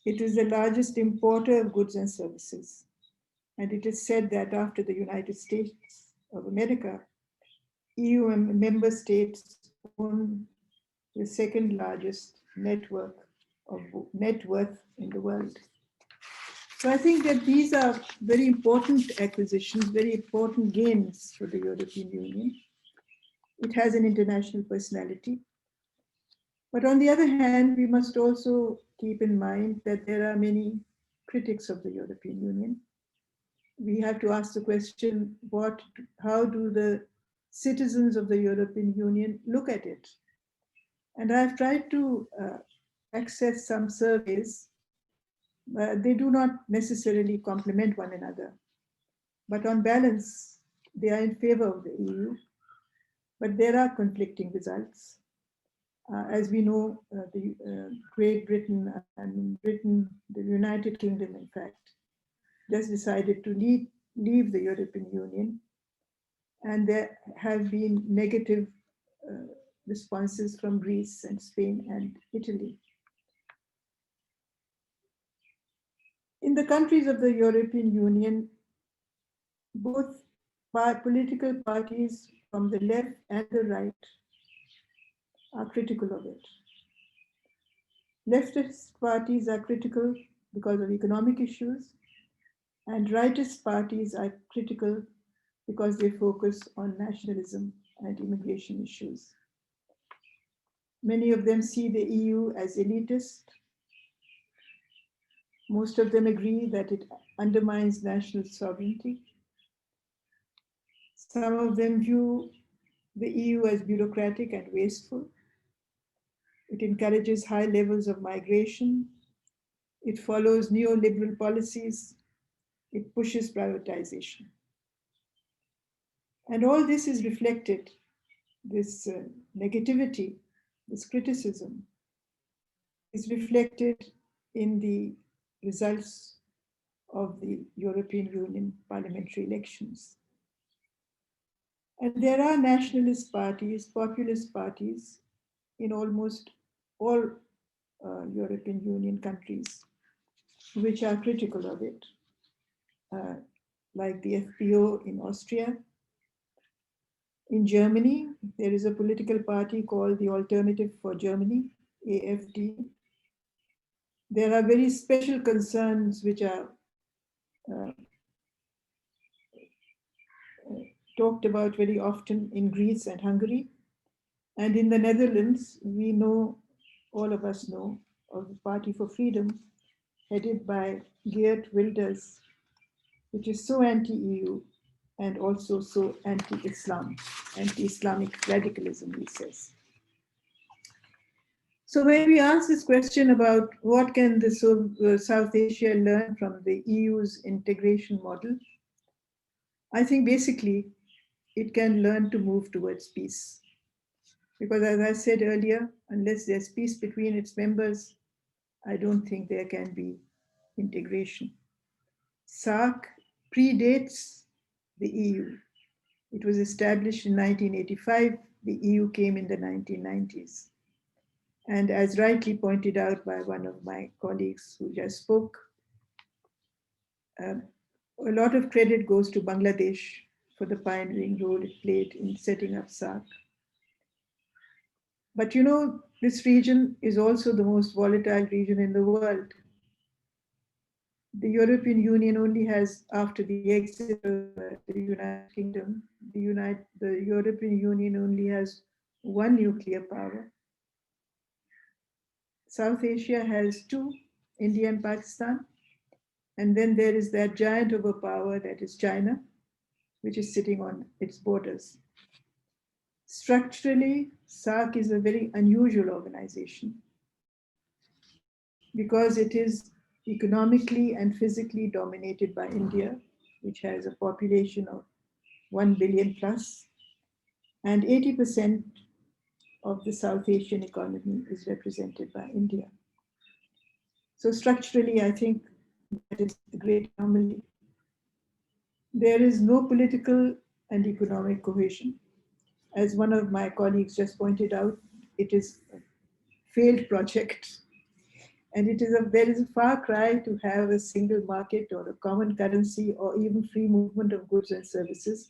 It is the largest importer of goods and services. And it is said that after the United States of America, EU member states own the second largest net worth in the world. So I think that these are very important acquisitions, very important gains for the European Union. It has an international personality. But on the other hand, we must also keep in mind that there are many critics of the European Union. We have to ask the question, how do the citizens of the European Union look at it? And I've tried to access some surveys. They do not necessarily complement one another, but on balance, they are in favor of the EU, but there are conflicting results. As we know, Great Britain and Britain, the United Kingdom, in fact, just decided to leave the European Union, and there have been negative responses from Greece and Spain and Italy. In the countries of the European Union, both political parties from the left and the right are critical of it. Leftist parties are critical because of economic issues, and rightist parties are critical because they focus on nationalism and immigration issues. Many of them see the EU as elitist. Most of them agree that it undermines national sovereignty. Some of them view the EU as bureaucratic and wasteful. It encourages high levels of migration. It follows neoliberal policies. It pushes privatization. And all this is reflected, this negativity, this criticism is reflected in the results of the European Union parliamentary elections. And there are nationalist parties, populist parties in almost all European Union countries, which are critical of it, like the FPO in Austria. In Germany, there is a political party called the Alternative for Germany, AfD. There are very special concerns which are talked about very often in Greece and Hungary. And in the Netherlands, we know, all of us know, of the Party for Freedom, headed by Geert Wilders, which is so anti-EU and also so anti-Islam, anti-Islamic radicalism, he says. So when we ask this question about what can the South Asia learn from the EU's integration model, I think basically it can learn to move towards peace. Because as I said earlier, unless there's peace between its members, I don't think there can be integration. SAARC predates the EU. It was established in 1985. The EU came in the 1990s. And as rightly pointed out by one of my colleagues who just spoke, a lot of credit goes to Bangladesh for the pioneering role it played in setting up SAARC. But you know, this region is also the most volatile region in the world. The European Union only has, after the exit of the United Kingdom, the European Union only has one nuclear power. South Asia has two, India and Pakistan. And then there is that giant overpower that is China, which is sitting on its borders. Structurally, SAARC is a very unusual organization because it is economically and physically dominated by India, which has a population of 1 billion plus, and 80% of the South Asian economy is represented by India. So structurally, I think that is a great anomaly. There is no political and economic cohesion. As one of my colleagues just pointed out, it is a failed project. And there is a far cry to have a single market or a common currency or even free movement of goods and services,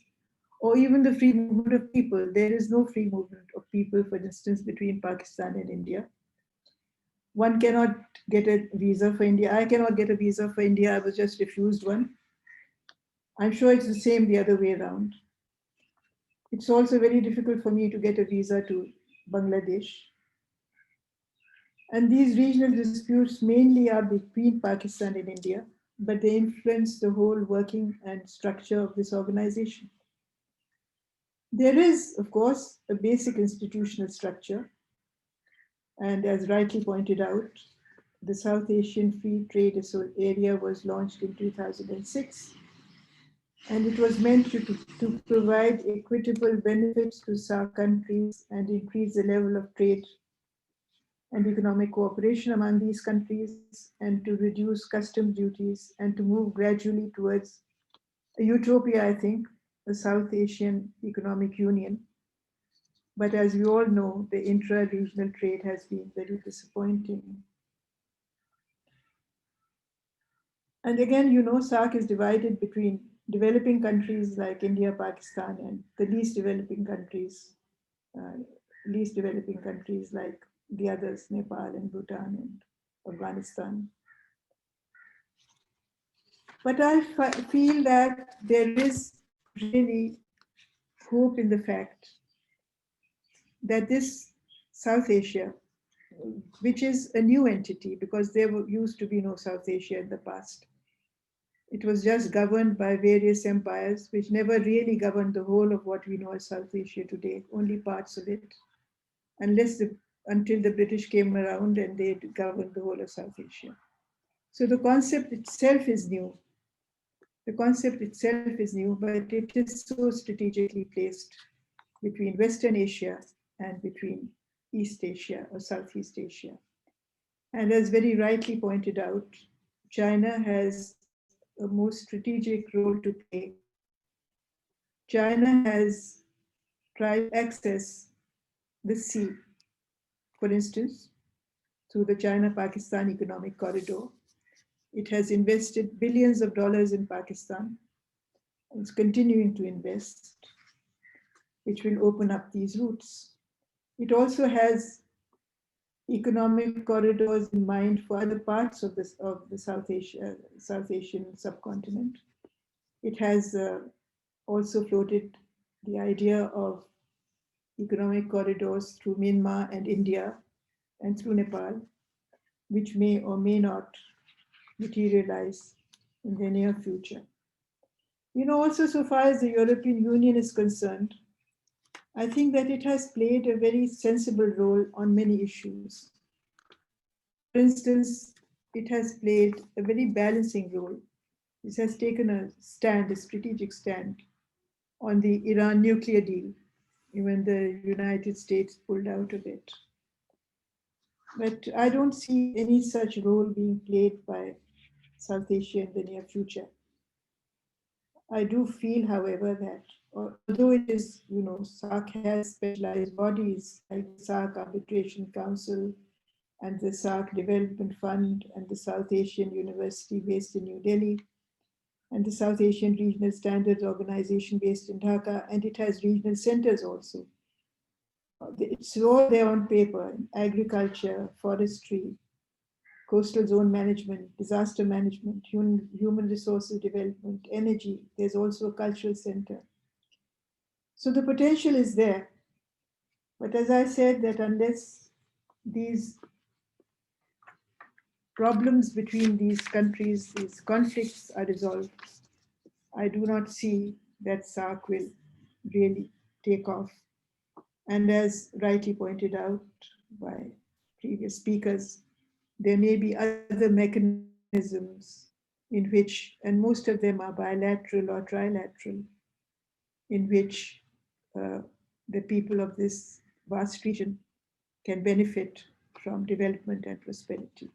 or even the free movement of people. There is no free movement of people, for instance, between Pakistan and India. One cannot get a visa for India. I cannot get a visa for India. I was just refused one. I'm sure it's the same the other way around. It's also very difficult for me to get a visa to Bangladesh. And these regional disputes mainly are between Pakistan and India, but they influence the whole working and structure of this organization. There is, of course, a basic institutional structure. And as rightly pointed out, the South Asian Free Trade Area was launched in 2006. And it was meant to provide equitable benefits to SAARC countries and increase the level of trade and economic cooperation among these countries, and to reduce customs duties and to move gradually towards a utopia, I think, a South Asian Economic Union. But as we all know, the intra-regional trade has been very disappointing. And again, you know, SAARC is divided between developing countries like India, Pakistan, and the least developing countries like the others, Nepal and Bhutan and Afghanistan. But I feel that there is really hope in the fact that this South Asia, which is a new entity because there used to be no South Asia in the past. It was just governed by various empires, which never really governed the whole of what we know as South Asia today, only parts of it, until the British came around and they governed the whole of South Asia. So the concept itself is new. The concept itself is new, but it is so strategically placed between Western Asia and between East Asia or Southeast Asia. And as very rightly pointed out, China has a most strategic role to play. China has tried to access the sea, for instance, through the China-Pakistan Economic Corridor. It has invested billions of dollars in Pakistan. It's continuing to invest, which will open up these routes. It also has economic corridors in mind for other parts of the South Asian subcontinent. It has also floated the idea of economic corridors through Myanmar and India and through Nepal, which may or may not materialize in the near future. You know, also so far as the European Union is concerned, I think that it has played a very sensible role on many issues. For instance, it has played a very balancing role. It has taken a strategic stand on the Iran nuclear deal, when the United States pulled out of it. But I don't see any such role being played by South Asia in the near future. I do feel, however, that although it is, you know, SAARC has specialized bodies like the SAARC Arbitration Council and the SAARC Development Fund and the South Asian University based in New Delhi and the South Asian Regional Standards Organization based in Dhaka, and it has regional centers also. It's all there on paper: agriculture, forestry, coastal zone management, disaster management, human resources development, energy. There's also a cultural center. So the potential is there. But as I said, that unless these problems between these countries, these conflicts are resolved, I do not see that SAARC will really take off. And as rightly pointed out by previous speakers, there may be other mechanisms in which, and most of them are bilateral or trilateral, in which the people of this vast region can benefit from development and prosperity.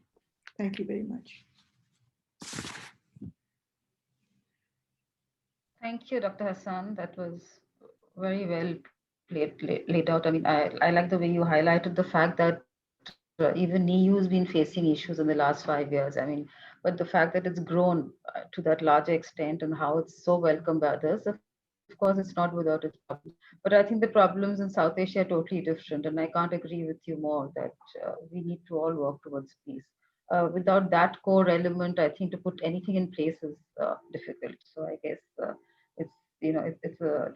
Thank you very much. Thank you, Dr. Hassan. That was very well laid out. I mean, I like the way you highlighted the fact that even EU has been facing issues in the last 5 years. I mean, but the fact that it's grown to that larger extent and how it's so welcomed by others, of course, it's not without its problems. But I think the problems in South Asia are totally different. And I can't agree with you more that we need to all work towards peace. Without that core element, I think to put anything in place is difficult. So I guess it's, it's a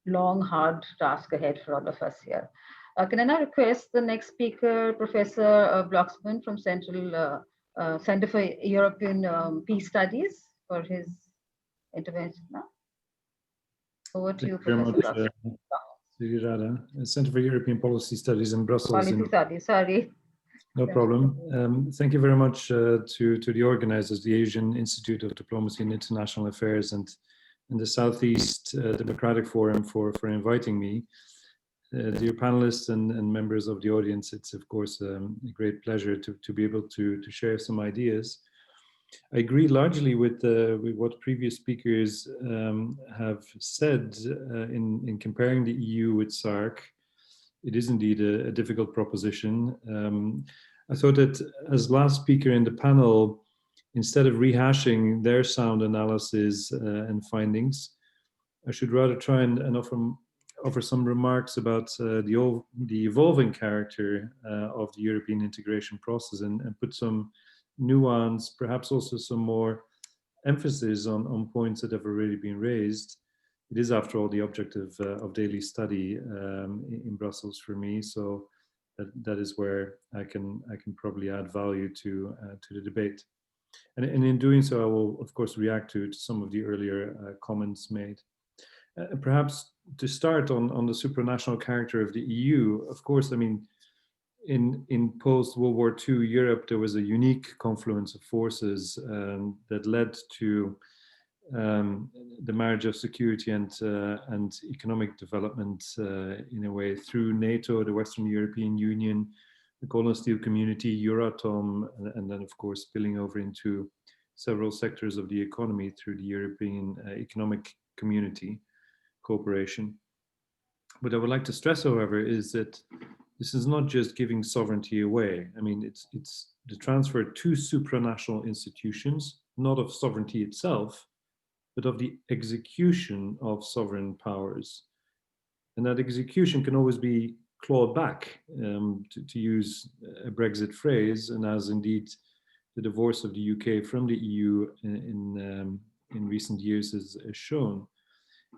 long, hard task ahead for all of us here. Can I now request the next speaker, Professor Bloxman from Center for European Peace Studies, for his intervention now? Over to you, Professor Bloxman. Sriradha, Center for European Policy Studies in Brussels. Policy Studies, sorry. No problem. Thank you very much to the organizers, the Asian Institute of Diplomacy and International Affairs and the Southeast Democratic Forum for inviting me. Dear panelists and members of the audience, it's of course a great pleasure to be able to share some ideas. I agree largely with what previous speakers have said in comparing the EU with SAARC. It is indeed a difficult proposition. I thought that as last speaker in the panel, instead of rehashing their sound analysis and findings, I should rather try and offer some remarks about the evolving character of the European integration process and put some nuance, perhaps also some more emphasis on points that have already been raised. It is, after all, the objective of daily study in Brussels for me, so that is where I can probably add value to the debate. And in doing so, I will, of course, react to some of the earlier comments made. Perhaps to start on the supranational character of the EU, of course, I mean, in post-World War II Europe, there was a unique confluence of forces that led to the marriage of security and economic development in a way through NATO, the Western European Union, the coal and steel community, Euratom, and then of course spilling over into several sectors of the economy through the European Economic Community cooperation. What I would like to stress, however, is that this is not just giving sovereignty away. I mean, it's the transfer to supranational institutions, not of sovereignty itself, but of the execution of sovereign powers. And that execution can always be clawed back, to use a Brexit phrase, and as indeed the divorce of the UK from the EU in recent years has shown.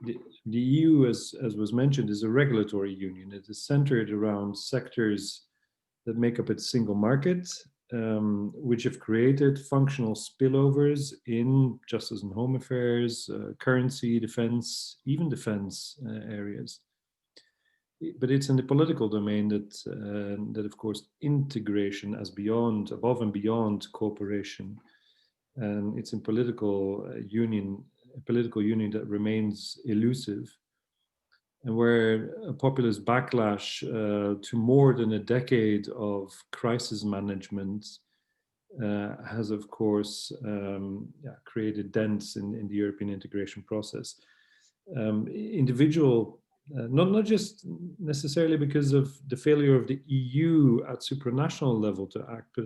The EU, as was mentioned, is a regulatory union. It is centered around sectors that make up its single market, which have created functional spillovers in justice and home affairs, currency, defense, even defense areas. But it's in the political domain that of course, integration as above and beyond cooperation, and it's in political union that remains elusive, and where a populist backlash to more than a decade of crisis management has, of course, created dents in the European integration process. Not just necessarily because of the failure of the EU at supranational level to act, but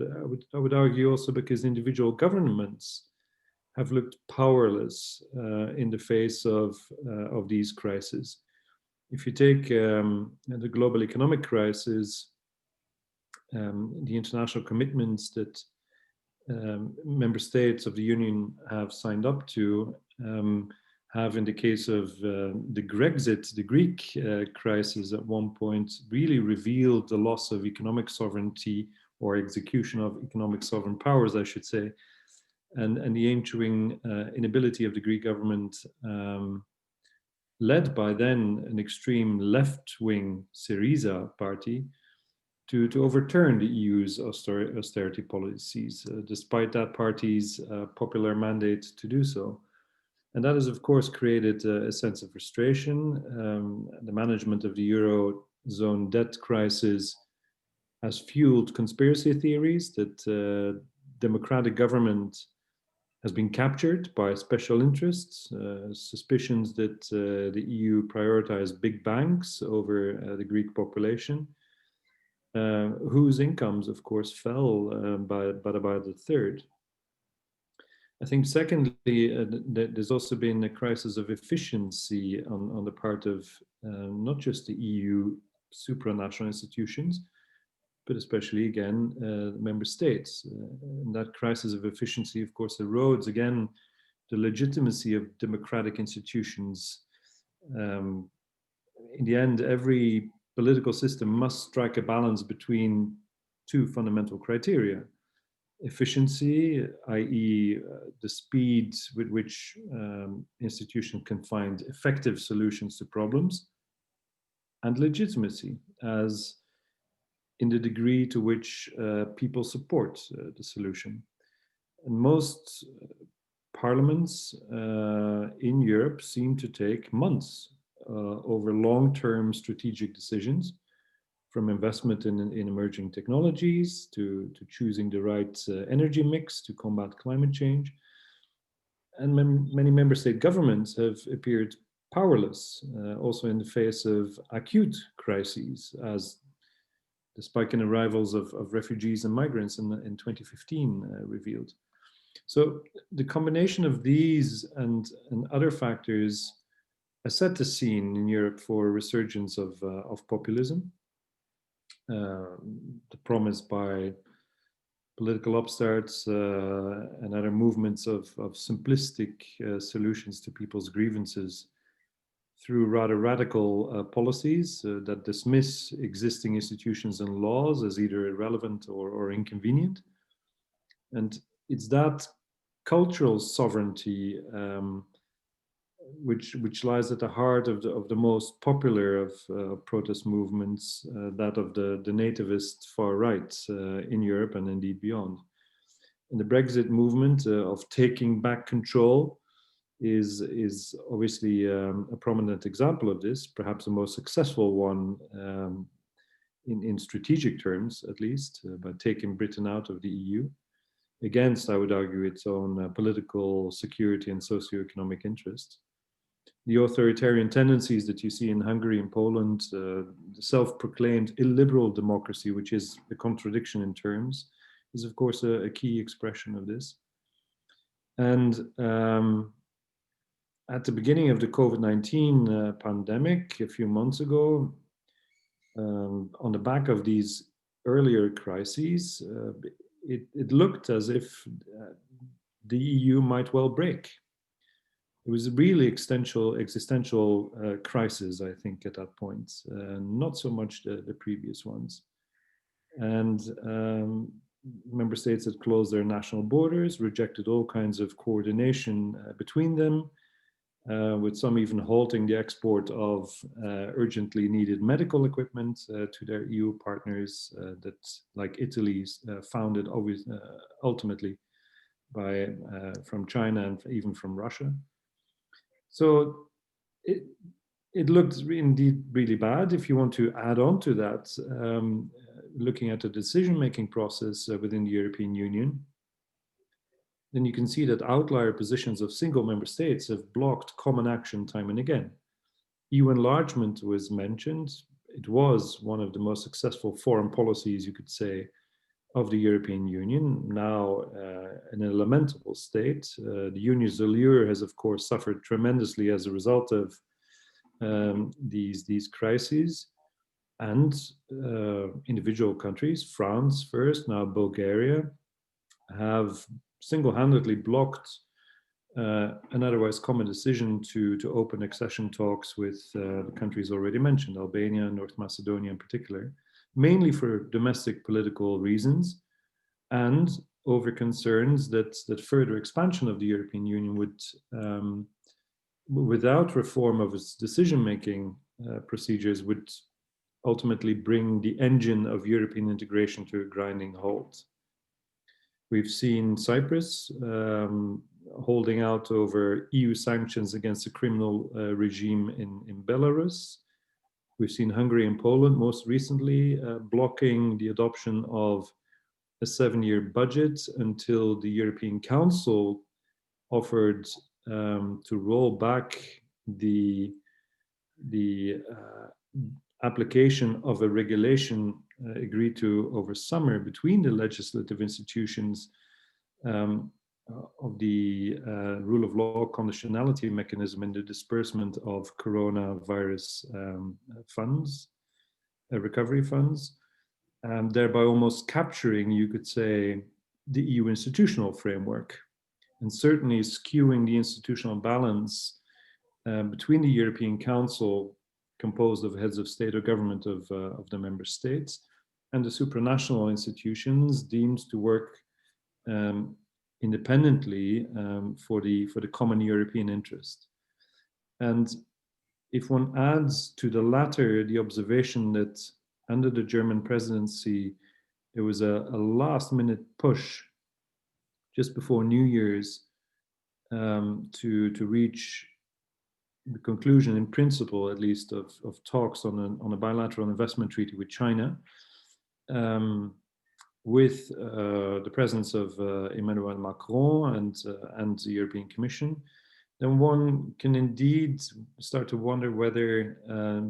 I would argue also because individual governments have looked powerless in the face of these crises. If you take the global economic crisis, the international commitments that member states of the Union have signed up to have, in the case of the Grexit, the Greek crisis at one point, really revealed the loss of economic sovereignty, or execution of economic sovereign powers, I should say, and the ensuing inability of the Greek government, led by then an extreme left-wing Syriza party, to overturn the EU's austerity policies, despite that party's popular mandate to do so. And that has, of course, created a sense of frustration. The management of the Eurozone debt crisis has fueled conspiracy theories that democratic government has been captured by special interests, suspicions that the EU prioritized big banks over the Greek population, whose incomes, of course, fell by about a third. I think, secondly, there's also been a crisis of efficiency on the part of not just the EU supranational institutions, but especially, again, member states. And that crisis of efficiency, of course, erodes, again, the legitimacy of democratic institutions. In the end, every political system must strike a balance between two fundamental criteria: efficiency, i.e. the speed with which institutions can find effective solutions to problems, and legitimacy, as in the degree to which people support the solution. And most parliaments in Europe seem to take months over long-term strategic decisions, from investment in emerging technologies to choosing the right energy mix to combat climate change. And many member state governments have appeared powerless, also in the face of acute crises, as the spike in arrivals of refugees and migrants in 2015 revealed. So the combination of these and other factors has set the scene in Europe for a resurgence of populism. The promise by political upstarts and other movements of simplistic solutions to people's grievances through rather radical policies that dismiss existing institutions and laws as either irrelevant or inconvenient. And it's that cultural sovereignty which lies at the heart of the most popular of protest movements, that of the nativist far right in Europe and indeed beyond. And the Brexit movement of taking back control is obviously a prominent example of this, perhaps the most successful one in strategic terms, at least, by taking Britain out of the EU, against, I would argue, its own political, security and socio-economic interests. The authoritarian tendencies that you see in Hungary and Poland, the self-proclaimed illiberal democracy, which is a contradiction in terms, is of course a key expression of this. And at the beginning of the COVID-19 pandemic, a few months ago, on the back of these earlier crises, it looked as if the EU might well break. It was a really existential crisis, I think, at that point, not so much the previous ones. And member states had closed their national borders, rejected all kinds of coordination between them, with some even halting the export of urgently needed medical equipment to their EU partners that, like Italy, founded ultimately from China and even from Russia. So it looked indeed really bad. If you want to add on to that, looking at the decision-making process within the European Union, then you can see that outlier positions of single member states have blocked common action time and again. EU enlargement was mentioned. It was one of the most successful foreign policies, you could say, of the European Union, now in a lamentable state. The Union's allure has, of course, suffered tremendously as a result of these crises. And individual countries, France first, now Bulgaria, have single-handedly blocked an otherwise common decision to open accession talks with the countries already mentioned, Albania, North Macedonia in particular, mainly for domestic political reasons and over concerns that further expansion of the European Union would, without reform of its decision-making procedures, would ultimately bring the engine of European integration to a grinding halt. We've seen Cyprus holding out over EU sanctions against the criminal regime in Belarus. We've seen Hungary and Poland most recently blocking the adoption of a 7-year budget until the European Council offered to roll back the application of a regulation agreed to over summer between the legislative institutions of the rule of law conditionality mechanism and the disbursement of coronavirus funds, recovery funds, thereby almost capturing, you could say, the EU institutional framework, and certainly skewing the institutional balance between the European Council, composed of heads of state or government of the member states, and the supranational institutions deemed to work independently for the common European interest. And if one adds to the latter the observation that under the German presidency, there was a last-minute push just before New Year's to reach the conclusion, in principle at least, of talks on a bilateral investment treaty with China, with the presence of Emmanuel Macron and the European Commission, then one can indeed start to wonder whether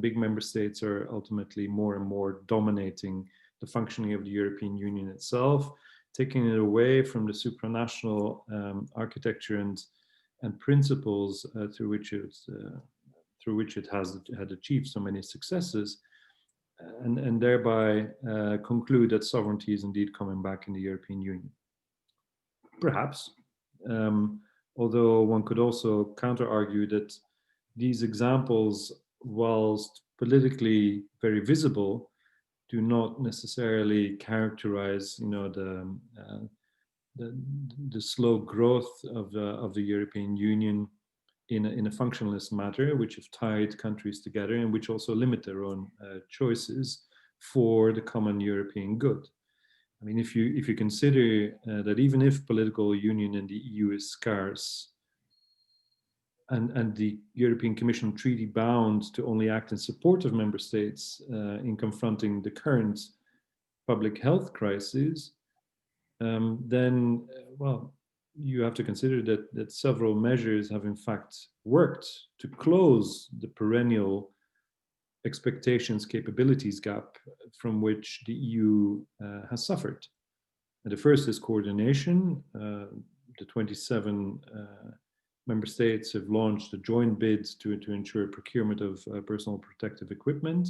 big member states are ultimately more and more dominating the functioning of the European Union itself, taking it away from the supranational architecture and principles through which it had achieved so many successes, and thereby conclude that sovereignty is indeed coming back in the European Union. Perhaps, although one could also counter-argue that these examples, whilst politically very visible, do not necessarily characterize, the slow growth of the European Union in a functionalist manner, which have tied countries together and which also limit their own choices for the common European good. I mean, if you consider that even if political union in the EU is scarce, and the European Commission treaty bound to only act in support of member states in confronting the current public health crisis, then, well, you have to consider that several measures have in fact worked to close the perennial expectations capabilities gap from which the EU has suffered. And the first is coordination. The 27 member states have launched a joint bid to ensure procurement of personal protective equipment,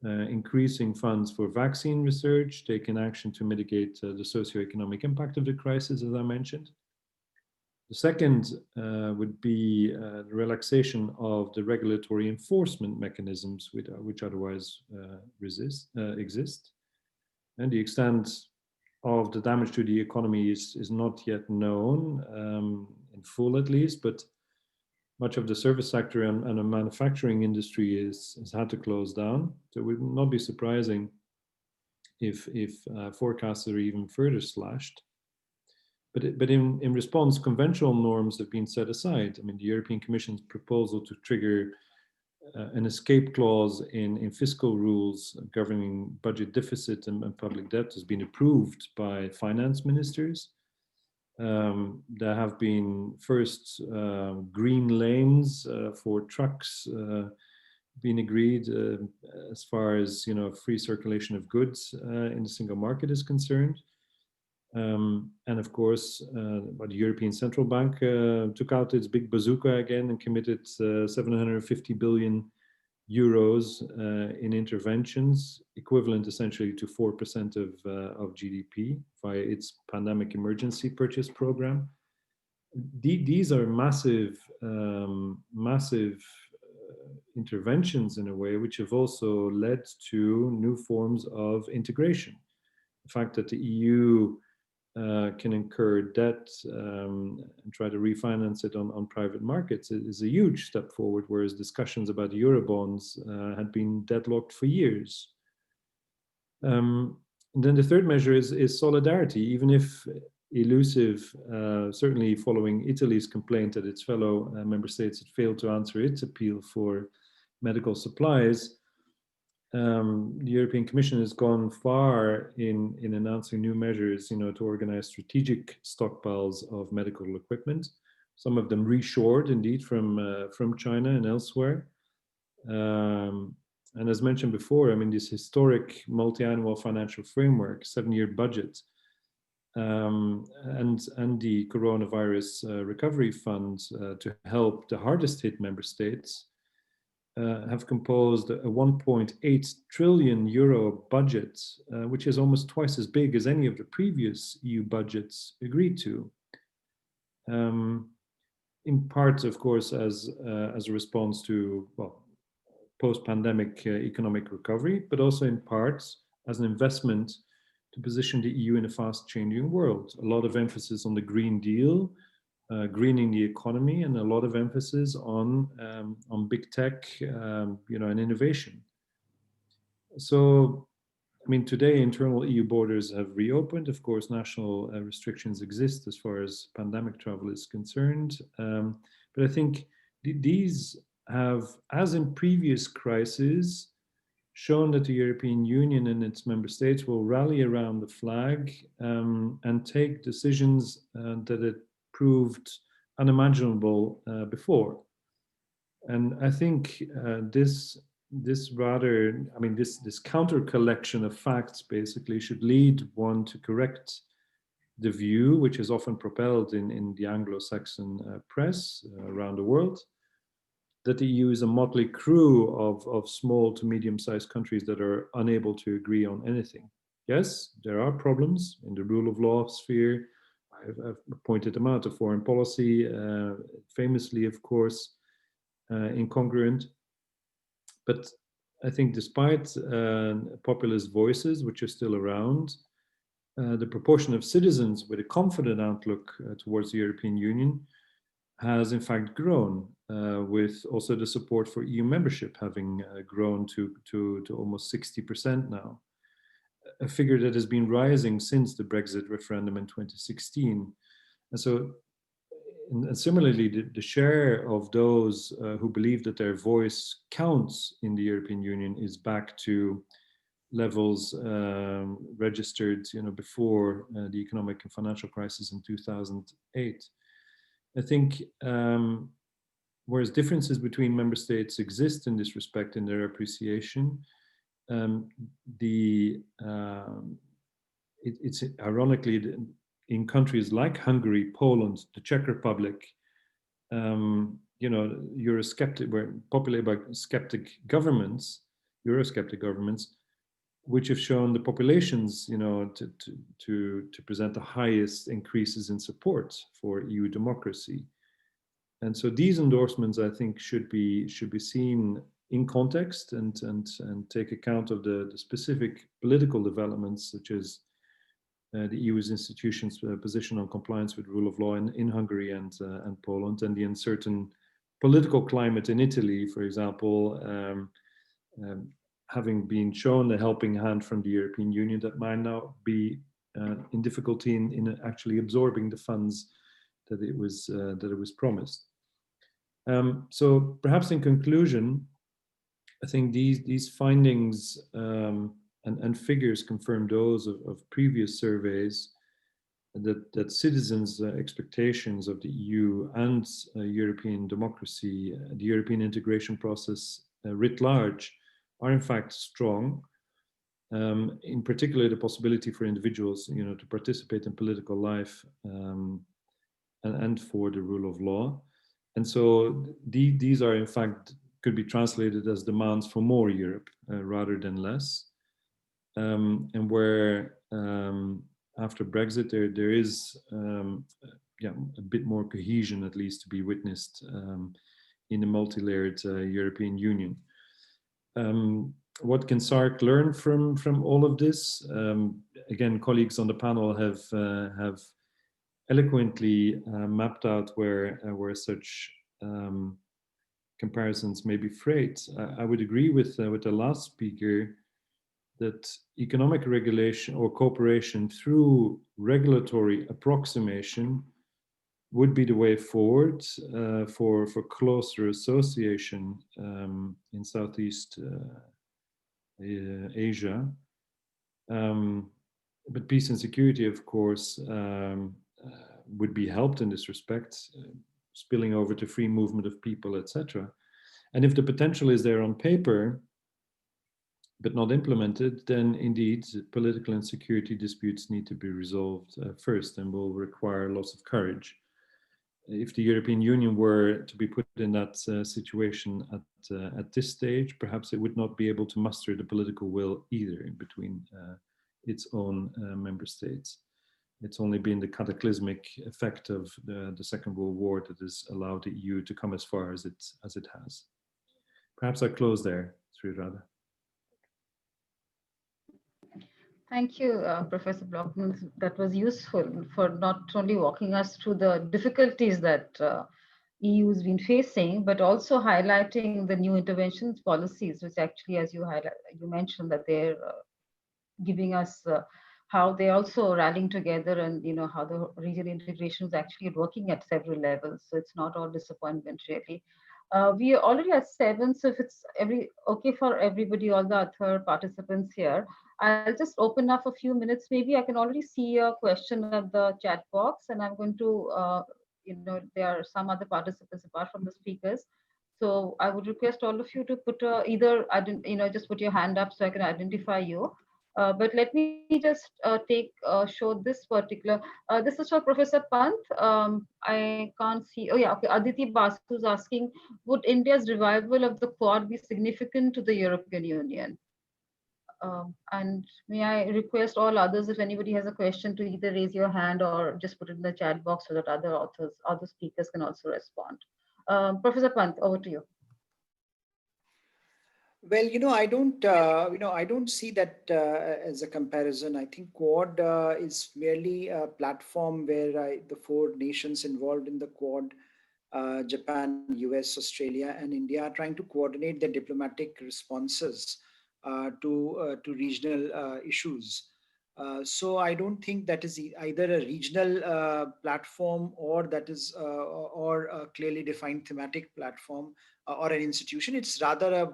increasing funds for vaccine research, taking action to mitigate the socioeconomic impact of the crisis, as I mentioned. The second would be the relaxation of the regulatory enforcement mechanisms which otherwise exist. And the extent of the damage to the economy is not yet known, in full at least, but much of the service sector and the manufacturing industry has had to close down. So it would not be surprising if forecasts are even further slashed. But in response, conventional norms have been set aside. I mean, the European Commission's proposal to trigger an escape clause in fiscal rules governing budget deficit and public debt has been approved by finance ministers. There have been first green lanes for trucks being agreed as far as free circulation of goods in the single market is concerned. And of course, the European Central Bank took out its big bazooka again and committed 750 billion euros in interventions, equivalent essentially to 4% of GDP via its pandemic emergency purchase program. These are massive, massive interventions in a way, which have also led to new forms of integration. The fact that the EU can incur debt and try to refinance it on private markets is a huge step forward, whereas discussions about Eurobonds had been deadlocked for years. And then the third measure is solidarity, even if elusive, certainly following Italy's complaint that its fellow member states had failed to answer its appeal for medical supplies. The European Commission has gone far in announcing new measures, to organize strategic stockpiles of medical equipment. Some of them reshored, indeed, from China and elsewhere. And as mentioned before, I mean, this historic multi-annual financial framework, 7-year budget, and the coronavirus recovery fund to help the hardest hit member states have composed a 1.8 trillion euro budget, which is almost twice as big as any of the previous EU budgets agreed to. In part, of course, as a response to, well, post-pandemic economic recovery, but also in parts as an investment to position the EU in a fast-changing world. A lot of emphasis on the Green Deal, greening the economy, and a lot of emphasis on big tech, and innovation. So, I mean, today internal EU borders have reopened. Of course, national restrictions exist as far as pandemic travel is concerned. But I think these have, as in previous crises, shown that the European Union and its member states will rally around the flag and take decisions that it proved unimaginable before. And I think this counter collection of facts basically should lead one to correct the view, which is often propelled in the Anglo-Saxon press around the world, that the EU is a motley crew of small to medium-sized countries that are unable to agree on anything. Yes, there are problems in the rule of law sphere. I've pointed them out. The foreign policy, famously, of course, incongruent. But I think despite populist voices, which are still around, the proportion of citizens with a confident outlook towards the European Union has in fact grown, with also the support for EU membership having grown to almost 60% now, a figure that has been rising since the Brexit referendum in 2016. And so, and similarly, the share of those who believe that their voice counts in the European Union is back to levels registered, before the economic and financial crisis in 2008. I think, whereas differences between member states exist in this respect in their appreciation, it's ironically in countries like Hungary, Poland, the Czech Republic, Eurosceptic, were populated by skeptic governments, Eurosceptic governments, which have shown the populations, to present the highest increases in support for EU democracy. And so these endorsements, I think, should be seen in context and take account of the specific political developments, such as the EU's institutions' position on compliance with rule of law in Hungary and Poland, and the uncertain political climate in Italy, for example, having been shown a helping hand from the European Union that might now be in difficulty in actually absorbing the funds that it was promised. So perhaps in conclusion, I think these findings and figures confirm those of previous surveys that citizens' expectations of the EU and European democracy, the European integration process writ large, are in fact strong. In particular, the possibility for individuals, to participate in political life and for the rule of law. And so these are in fact could be translated as demands for more Europe rather than less, and where after Brexit there is a bit more cohesion, at least, to be witnessed in a multi-layered European Union. What can SAARC learn from all of this? Again, colleagues on the panel have eloquently mapped out where such comparisons may be frayed. I would agree with the last speaker that economic regulation or cooperation through regulatory approximation would be the way forward for closer association in Southeast Asia. But peace and security, of course, would be helped in this respect, spilling over to free movement of people, etc. And if the potential is there on paper, but not implemented, then indeed political and security disputes need to be resolved first, and will require lots of courage. If the European Union were to be put in that situation at this stage, perhaps it would not be able to muster the political will either in between its own member states. It's only been the cataclysmic effect of the Second World War that has allowed the EU to come as far as it has. Perhaps I close there, Sriradha. Thank you, Professor Blockman. That was useful for not only walking us through the difficulties that EU has been facing, but also highlighting the new interventions policies, which actually, as you mentioned, that they're giving us how they also rallying together, and how the regional integration is actually working at several levels. So it's not all disappointment really. We are already at 7, so if it's okay for everybody, all the other participants here, I'll just open up a few minutes. Maybe I can already see a question at the chat box, and I'm going to, there are some other participants apart from the speakers. So I would request all of you to put either, just put your hand up so I can identify you. But let me just show this particular, this is for Professor Pant. I can't see, oh yeah, okay, Aditi Basu is asking, would India's revival of the Quad be significant to the European Union? And may I request all others, if anybody has a question, to either raise your hand or just put it in the chat box so that other speakers can also respond. Professor Pant, over to you. Well, I don't, I don't see that as a comparison. I think Quad is merely a platform where the 4 nations involved in the Quad, Japan, US, Australia, and India, are trying to coordinate their diplomatic responses to regional issues. So I don't think that is either a regional platform or that is or a clearly defined thematic platform or an institution. It's rather a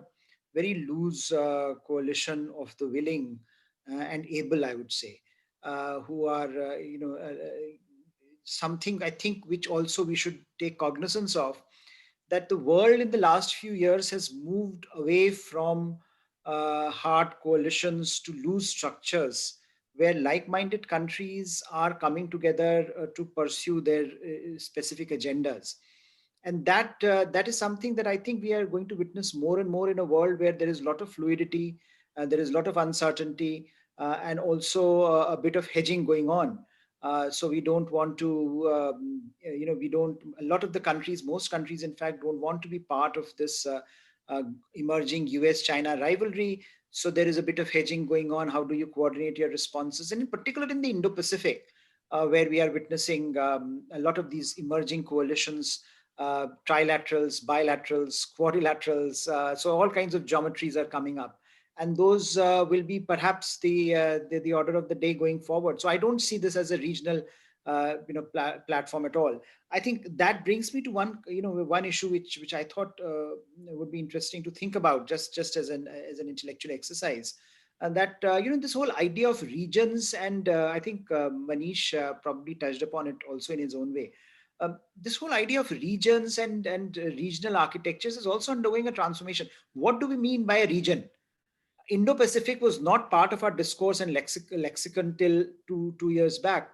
very loose coalition of the willing and able, I would say, who are, something I think which also we should take cognizance of, that the world in the last few years has moved away from hard coalitions to loose structures where like-minded countries are coming together to pursue their specific agendas. And that is something that I think we are going to witness more and more in a world where there is a lot of fluidity, there is a lot of uncertainty, and also a bit of hedging going on. So we don't want to, a lot of the countries, most countries, in fact, don't want to be part of this emerging US-China rivalry. So there is a bit of hedging going on. How do you coordinate your responses? And in particular in the Indo-Pacific, where we are witnessing a lot of these emerging coalitions, trilaterals, bilaterals, quadrilaterals. So all kinds of geometries are coming up. And those will be perhaps the order of the day going forward. So I don't see this as a regional platform at all. I think that brings me to one issue which I thought would be interesting to think about just as an intellectual exercise. And that, this whole idea of regions, and I think Manish probably touched upon it also in his own way. This whole idea of regions and regional architectures is also undergoing a transformation. What do we mean by a region? Indo-Pacific was not part of our discourse and lexicon till two years back.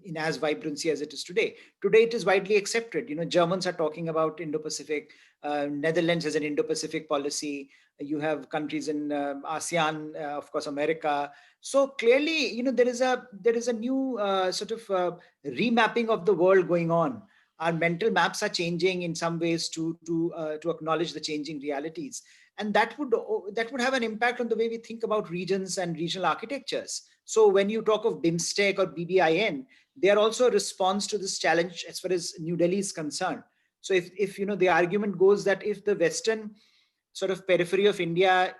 in as vibrancy as it is today. Today, it is widely accepted. Germans are talking about Indo-Pacific. Netherlands has an Indo-Pacific policy. You have countries in ASEAN, of course, America. So clearly, there is a new sort of remapping of the world going on. Our mental maps are changing in some ways to acknowledge the changing realities, and that would have an impact on the way we think about regions and regional architectures. So when you talk of BIMSTEC or BBIN, they are also a response to this challenge as far as New Delhi is concerned. So if the argument goes that if the Western sort of periphery of India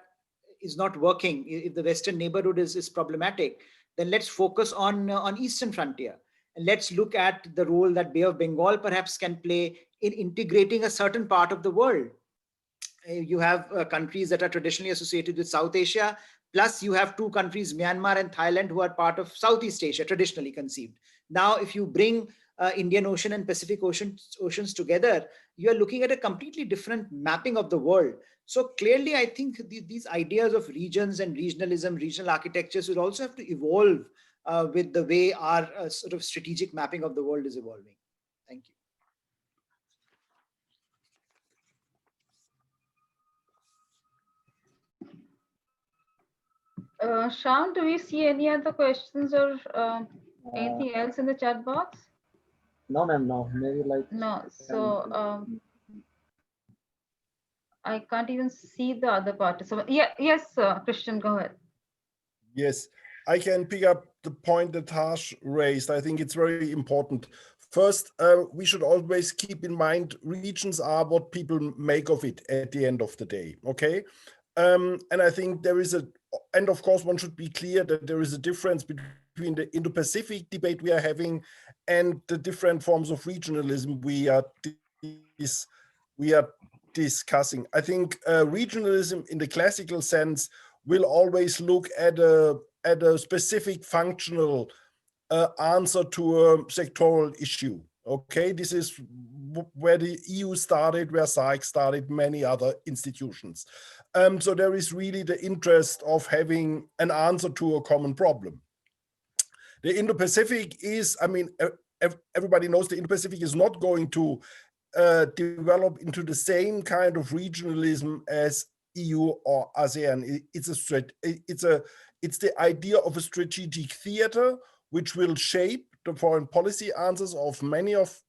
is not working, if the Western neighborhood is problematic, then let's focus on Eastern frontier. And let's look at the role that Bay of Bengal perhaps can play in integrating a certain part of the world. You have countries that are traditionally associated with South Asia, plus you have two countries, Myanmar and Thailand, who are part of Southeast Asia, traditionally conceived. Now, if you bring Indian Ocean and Pacific oceans together, you are looking at a completely different mapping of the world. So clearly, I think these ideas of regions and regionalism, regional architectures will also have to evolve with the way our sort of strategic mapping of the world is evolving. Thank you. Shyam, do we see any other questions or anything else in the chat box? No, ma'am, no. Maybe like... No. So I can't even see the other participant. Yeah, yes, Christian, go ahead. Yes, I can pick up the point that Harsh raised. I think it's very important. First, we should always keep in mind regions are what people make of it at the end of the day, okay? And I think there is and of course one should be clear that there is a difference between the Indo-Pacific debate we are having and the different forms of regionalism we are discussing. I think regionalism in the classical sense will always look at a specific functional answer to a sectoral issue. Okay, this is where the EU started, where SAARC started, many other institutions. So there is really the interest of having an answer to a common problem. The Indo-Pacific is, I mean, everybody knows the Indo-Pacific is not going to develop into the same kind of regionalism as EU or ASEAN. It's the idea of a strategic theater which will shape the foreign policy answers of many of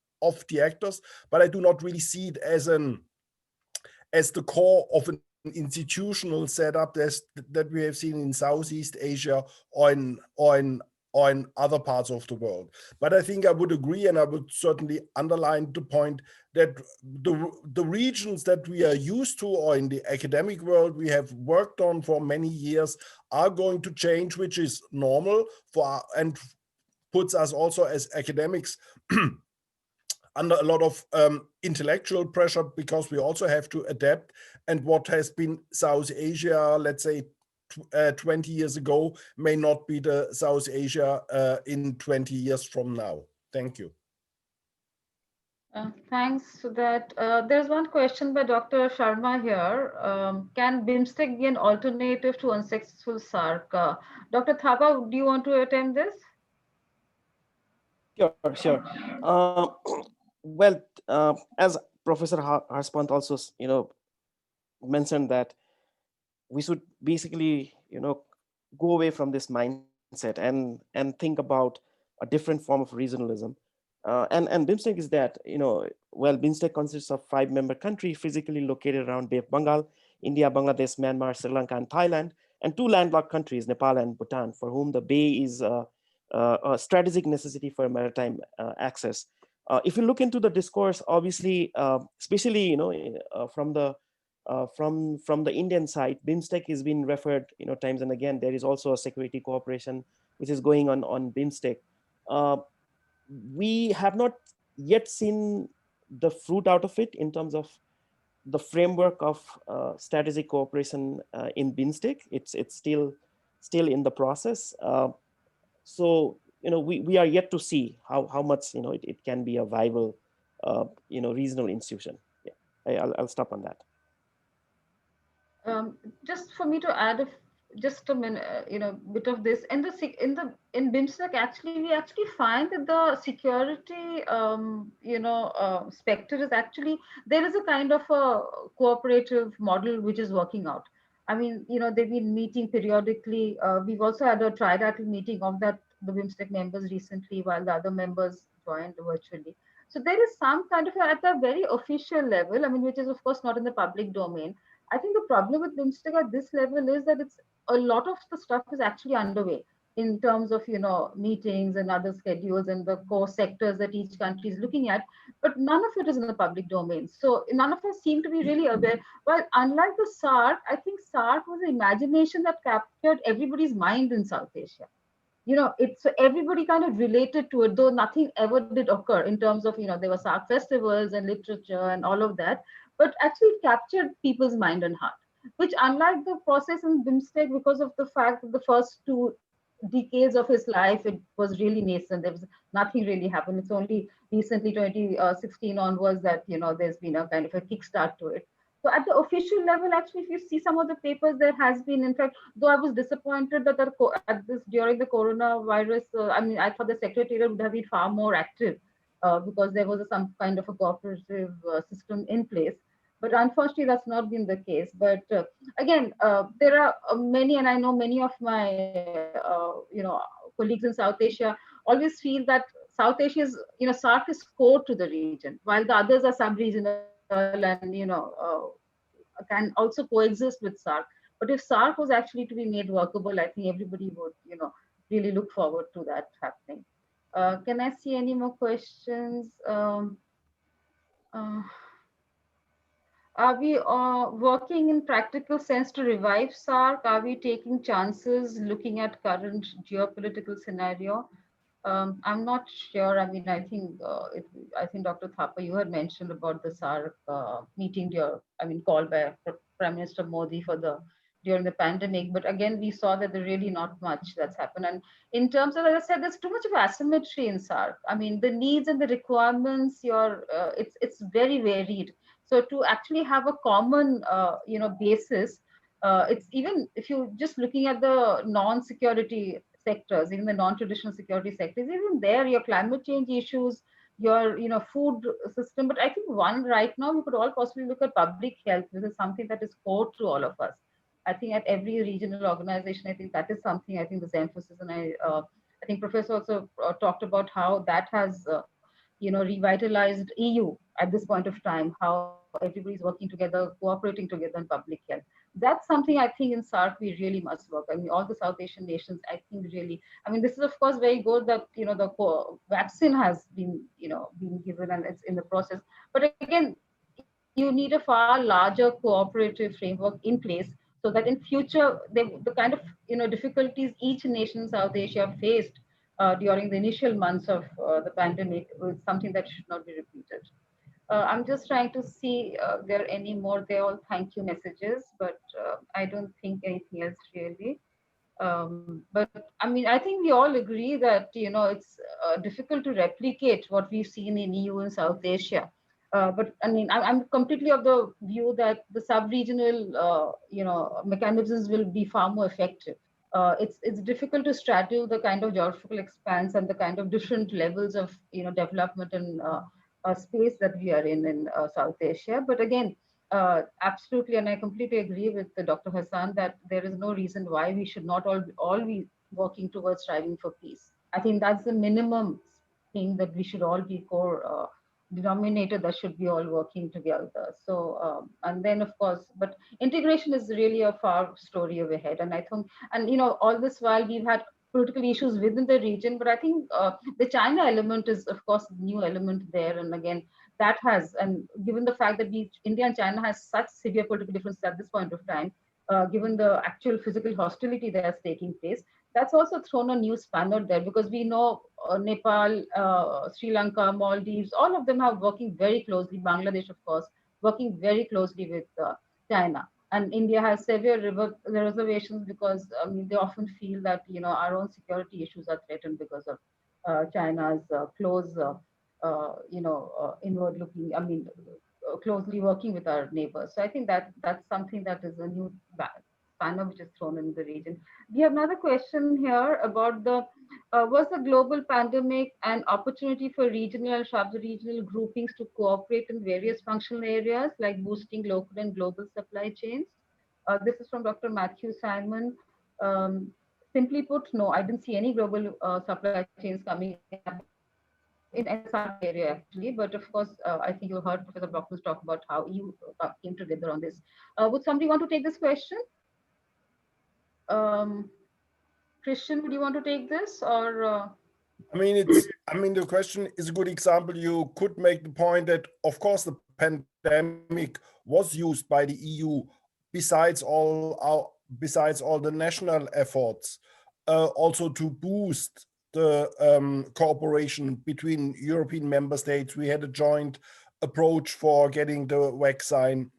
the actors, but I do not really see it as the core of an institutional setup that we have seen in Southeast Asia or in other parts of the world. But I think I would agree, and I would certainly underline the point that the regions that we are used to, or in the academic world we have worked on for many years, are going to change, which is normal and puts us also as academics under a lot of intellectual pressure, because we also have to adapt. And what has been South Asia, let's say 20 years ago, may not be the South Asia in 20 years from now. Thank you. Thanks for that. There's one question by Dr. Sharma here. Can BIMSTEC be an alternative to unsuccessful SAARC? Dr. Thapa, do you want to attempt this? Sure. Well, as Professor Harspant also, mentioned that we should basically, go away from this mindset and think about a different form of regionalism. And BIMSTEC is that, well, BIMSTEC consists of 5-member countries physically located around Bay of Bengal, India, Bangladesh, Myanmar, Sri Lanka, and Thailand, and 2 landlocked countries, Nepal and Bhutan, for whom the Bay is a strategic necessity for maritime access. If you look into the discourse, obviously, especially from the Indian side, BIMSTEC has been referred times and again. There is also a security cooperation which is going on BIMSTEC. We have not yet seen the fruit out of it in terms of the framework of strategic cooperation in BIMSTEC. It's still in the process. So we are yet to see how much it can be a viable regional institution. Yeah, I'll stop on that. Just for me to add just a minute, bit of this. In BIMSTEC, actually, we actually find that the security, specter is actually, there is a kind of a cooperative model which is working out. I mean, they've been meeting periodically. We've also had a trilateral meeting of that the BIMSTEC members recently, while the other members joined virtually. So there is some kind of at a very official level, I mean, which is of course not in the public domain. I think the problem with BIMSTEC at this level is that it's a lot of the stuff is actually underway in terms of meetings and other schedules and the core sectors that each country is looking at, but none of it is in the public domain. So none of us seem to be really aware. Well, unlike the SAARC, I think SAARC was the imagination that captured everybody's mind in South Asia. It's everybody kind of related to it, though nothing ever did occur in terms of, there were SAARC festivals and literature and all of that, but actually it captured people's mind and heart, which unlike the process in BIMSTEC, because of the fact that the first 2 decades of his life, it was really nascent. There was nothing really happened. It's only recently 2016 onwards that, there's been a kind of a kickstart to it. So at the official level, actually, if you see some of the papers, there has been, in fact, though I was disappointed that at this during the coronavirus, I mean, I thought the secretariat would have been far more active because there was some kind of a cooperative system in place. But unfortunately, that's not been the case. But again, there are many, and I know many of my, colleagues in South Asia always feel that South Asia is, SAARC is core to the region, while the others are sub-regional and, can also coexist with SAARC. But if SAARC was actually to be made workable, I think everybody would, really look forward to that happening. Can I see any more questions? Uh, are we working in practical sense to revive SAARC? Are we taking chances looking at current geopolitical scenario? I'm not sure. I mean, I think Dr. Thapa, you had mentioned about the SAARC meeting, called by Prime Minister Modi during the pandemic. But again, we saw that there's really not much that's happened. And in terms of, as I said, there's too much of asymmetry in SAARC. I mean, the needs and the requirements, it's very varied. So to actually have a common, basis, it's even if you just looking at the non-security sectors, even the non-traditional security sectors, even there, your climate change issues, your food system. But I think one right now we could all possibly look at public health, which is something that is core to all of us. I think at every regional organization, I think that is something. I think this emphasis, and I think Professor also talked about how that has revitalized EU at this point of time, how everybody's working together, cooperating together in public health. That's something I think in SAARC we really must work. I mean, all the South Asian nations, I think really, I mean, this is of course very good that, the vaccine has been, being given and it's in the process. But again, you need a far larger cooperative framework in place so that in future, the kind of, difficulties each nation in South Asia faced during the initial months of the pandemic was something that should not be repeated. I'm just trying to see there are any more. They're all thank you messages, but I don't think anything else really. But I mean, I think we all agree that it's difficult to replicate what we've seen in EU and South Asia. But I mean, I'm completely of the view that the sub-regional, mechanisms will be far more effective. It's difficult to straddle the kind of geographical expanse and the kind of different levels of development and space that we are in South Asia. But again, absolutely, and I completely agree with Dr. Hassan that there is no reason why we should not all be working towards striving for peace. I think that's the minimum thing that we should all be core denominator that should be all working together. So, and then of course, but integration is really a far story ahead. And I think, and all this while we've had political issues within the region, but I think the China element is of course a new element there. And again, that has, and given the fact that India and China has such severe political differences at this point of time, given the actual physical hostility that's taking place, that's also thrown a new spanner there because we know Nepal, Sri Lanka, Maldives, all of them are working very closely, Bangladesh, of course, working very closely with China. And India has severe reservations because I mean, they often feel that our own security issues are threatened because of China's close, inward-looking. I mean, closely working with our neighbors. So I think that's something that is a new spanner which is thrown in the region. We have another question here about the was the global pandemic an opportunity for regional and sub-regional groupings to cooperate in various functional areas like boosting local and global supply chains? This is from Dr. Matthew Simon. Simply put, no, I didn't see any global supply chains coming up in the SAARC area actually, but of course, I think you heard Professor Brockles talk about how EU came together on this. Would somebody want to take this question? Christian, would you want to take this or? I mean, the question is a good example. You could make the point that, of course, the pandemic was used by the EU, besides all the national efforts, also to boost the cooperation between European member states. We had a joint approach for getting the vaccine.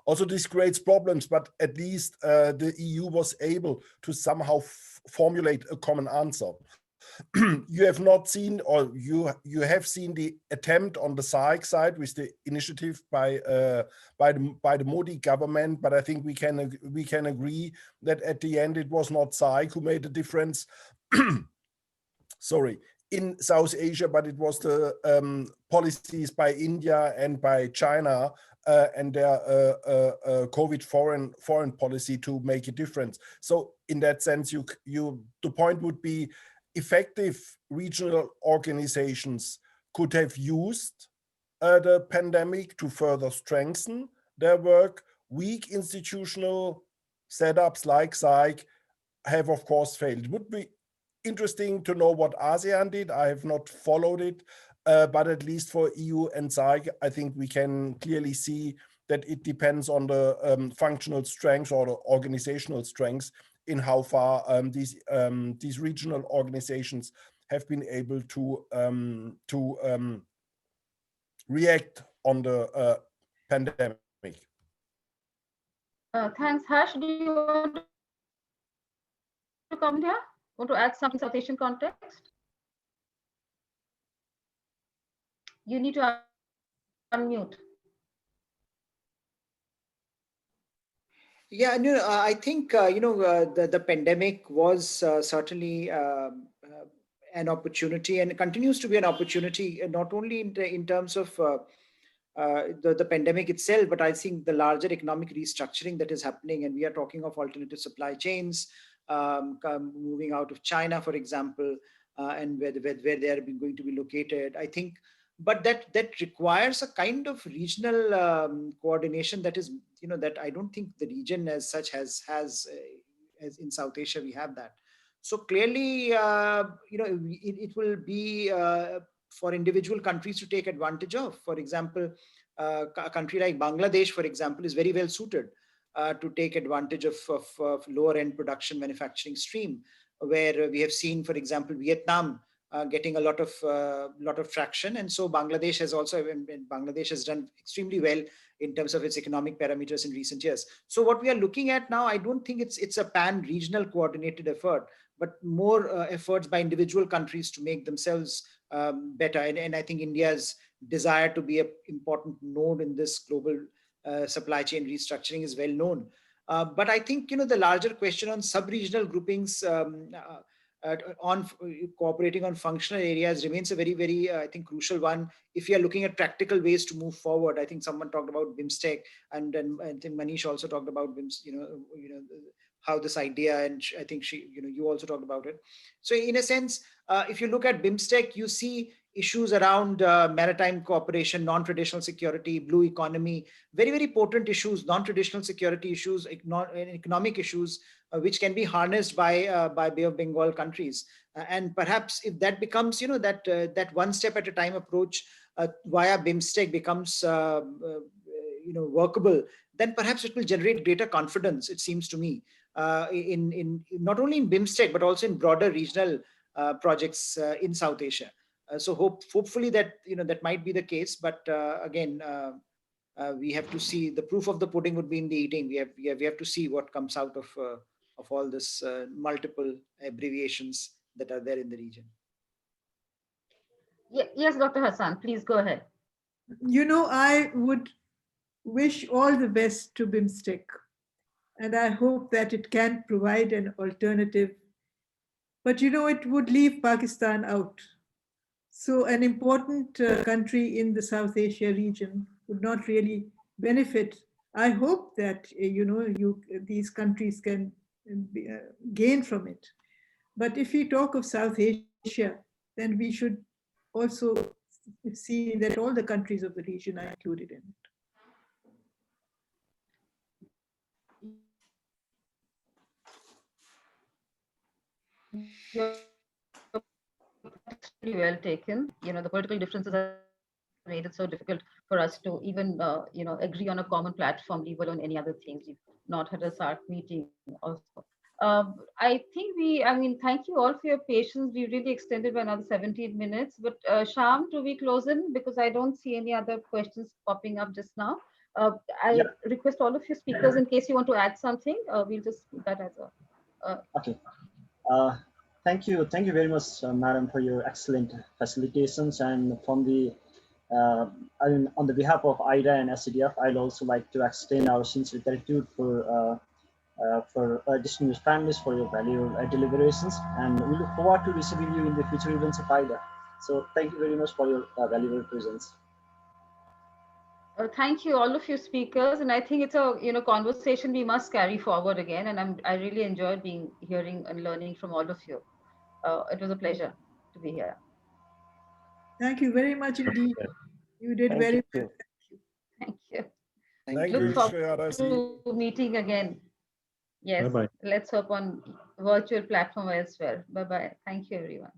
Also, this creates problems, but at least the EU was able to somehow formulate a common answer. You have not seen, or you have seen the attempt on the SAARC side with the initiative by the Modi government, but I think we can agree that at the end it was not SAARC who made the difference. Sorry, in South Asia, but it was the policies by India and by China and their COVID foreign policy to make a difference. So in that sense, the point would be effective regional organizations could have used the pandemic to further strengthen their work. Weak institutional setups like SAARC have, of course, failed. It would be interesting to know what ASEAN did. I have not followed it, but at least for EU and SAARC, I think we can clearly see that it depends on the functional strengths or the organizational strengths in how far these regional organizations have been able to react on the pandemic. Thanks. Harsh, do you want to come here? Want to add something South Asian context? You need to unmute. Yeah, no, I think the pandemic was certainly an opportunity, and continues to be an opportunity, not only in terms of the pandemic itself, but I think the larger economic restructuring that is happening, and we are talking of alternative supply chains moving out of China, for example, and where they are going to be located. I think. But that requires a kind of regional coordination that is, that I don't think the region as such has as in South Asia we have that. So clearly, it will be for individual countries to take advantage of. For example, a country like Bangladesh, for example, is very well suited to take advantage of lower end production manufacturing stream, where we have seen, for example, Vietnam getting a lot of traction, and so Bangladesh has done extremely well in terms of its economic parameters in recent years. So what we are looking at now, I don't think it's a pan-regional coordinated effort, but more efforts by individual countries to make themselves better. And I think India's desire to be an important node in this global supply chain restructuring is well known. But I think the larger question on sub-regional groupings on cooperating on functional areas remains a very, very, I think, crucial one. If you are looking at practical ways to move forward, I think someone talked about BIMSTEC, and I think Manish also talked about how this idea, and I think you also talked about it. So in a sense, if you look at BIMSTEC, you see issues around maritime cooperation, non-traditional security, blue economy, very, very potent issues, non-traditional security issues, economic issues, which can be harnessed by Bay of Bengal countries. And perhaps if that becomes, that one step at a time approach via BIMSTEC becomes, workable, then perhaps it will generate greater confidence, it seems to me, in not only in BIMSTEC, but also in broader regional projects in South Asia. So hopefully that, that might be the case. But again, we have to see. The proof of the pudding would be in the eating. We have to see what comes out of all this multiple abbreviations that are there in the region. Yes, Dr. Hassan, please go ahead. I would wish all the best to BIMSTEC. And I hope that it can provide an alternative. But you know, it would leave Pakistan out. So an important country in the South Asia region would not really benefit. I hope that these countries can gain from it. But if we talk of South Asia, then we should also see that all the countries of the region are included in it. You're extremely well taken. The political differences have made it so difficult for us to even, agree on a common platform, leave alone any other things. We've not had a SAARC meeting also. Thank you all for your patience. We really extended by another 17 minutes. But Sham, do we close in? Because I don't see any other questions popping up just now. I request all of you speakers, in case you want to add something, we'll just put that as a... Okay. Thank you very much, Madam, for your excellent facilitations. And from the, on the behalf of AIDIA and SADF, I'd also like to extend our sincere gratitude for distinguished panelists for your valuable deliberations. And we look forward to receiving you in the future events of AIDIA. So thank you very much for your valuable presence. Thank you, all of you speakers, and I think it's a conversation we must carry forward again. And I really enjoyed hearing and learning from all of you. It was a pleasure to be here. Thank you very much indeed. You did very well. Thank you. Thank Look you, forward to meeting again. Yes. Bye-bye. Let's hope on virtual platform as well. Bye bye. Thank you, everyone.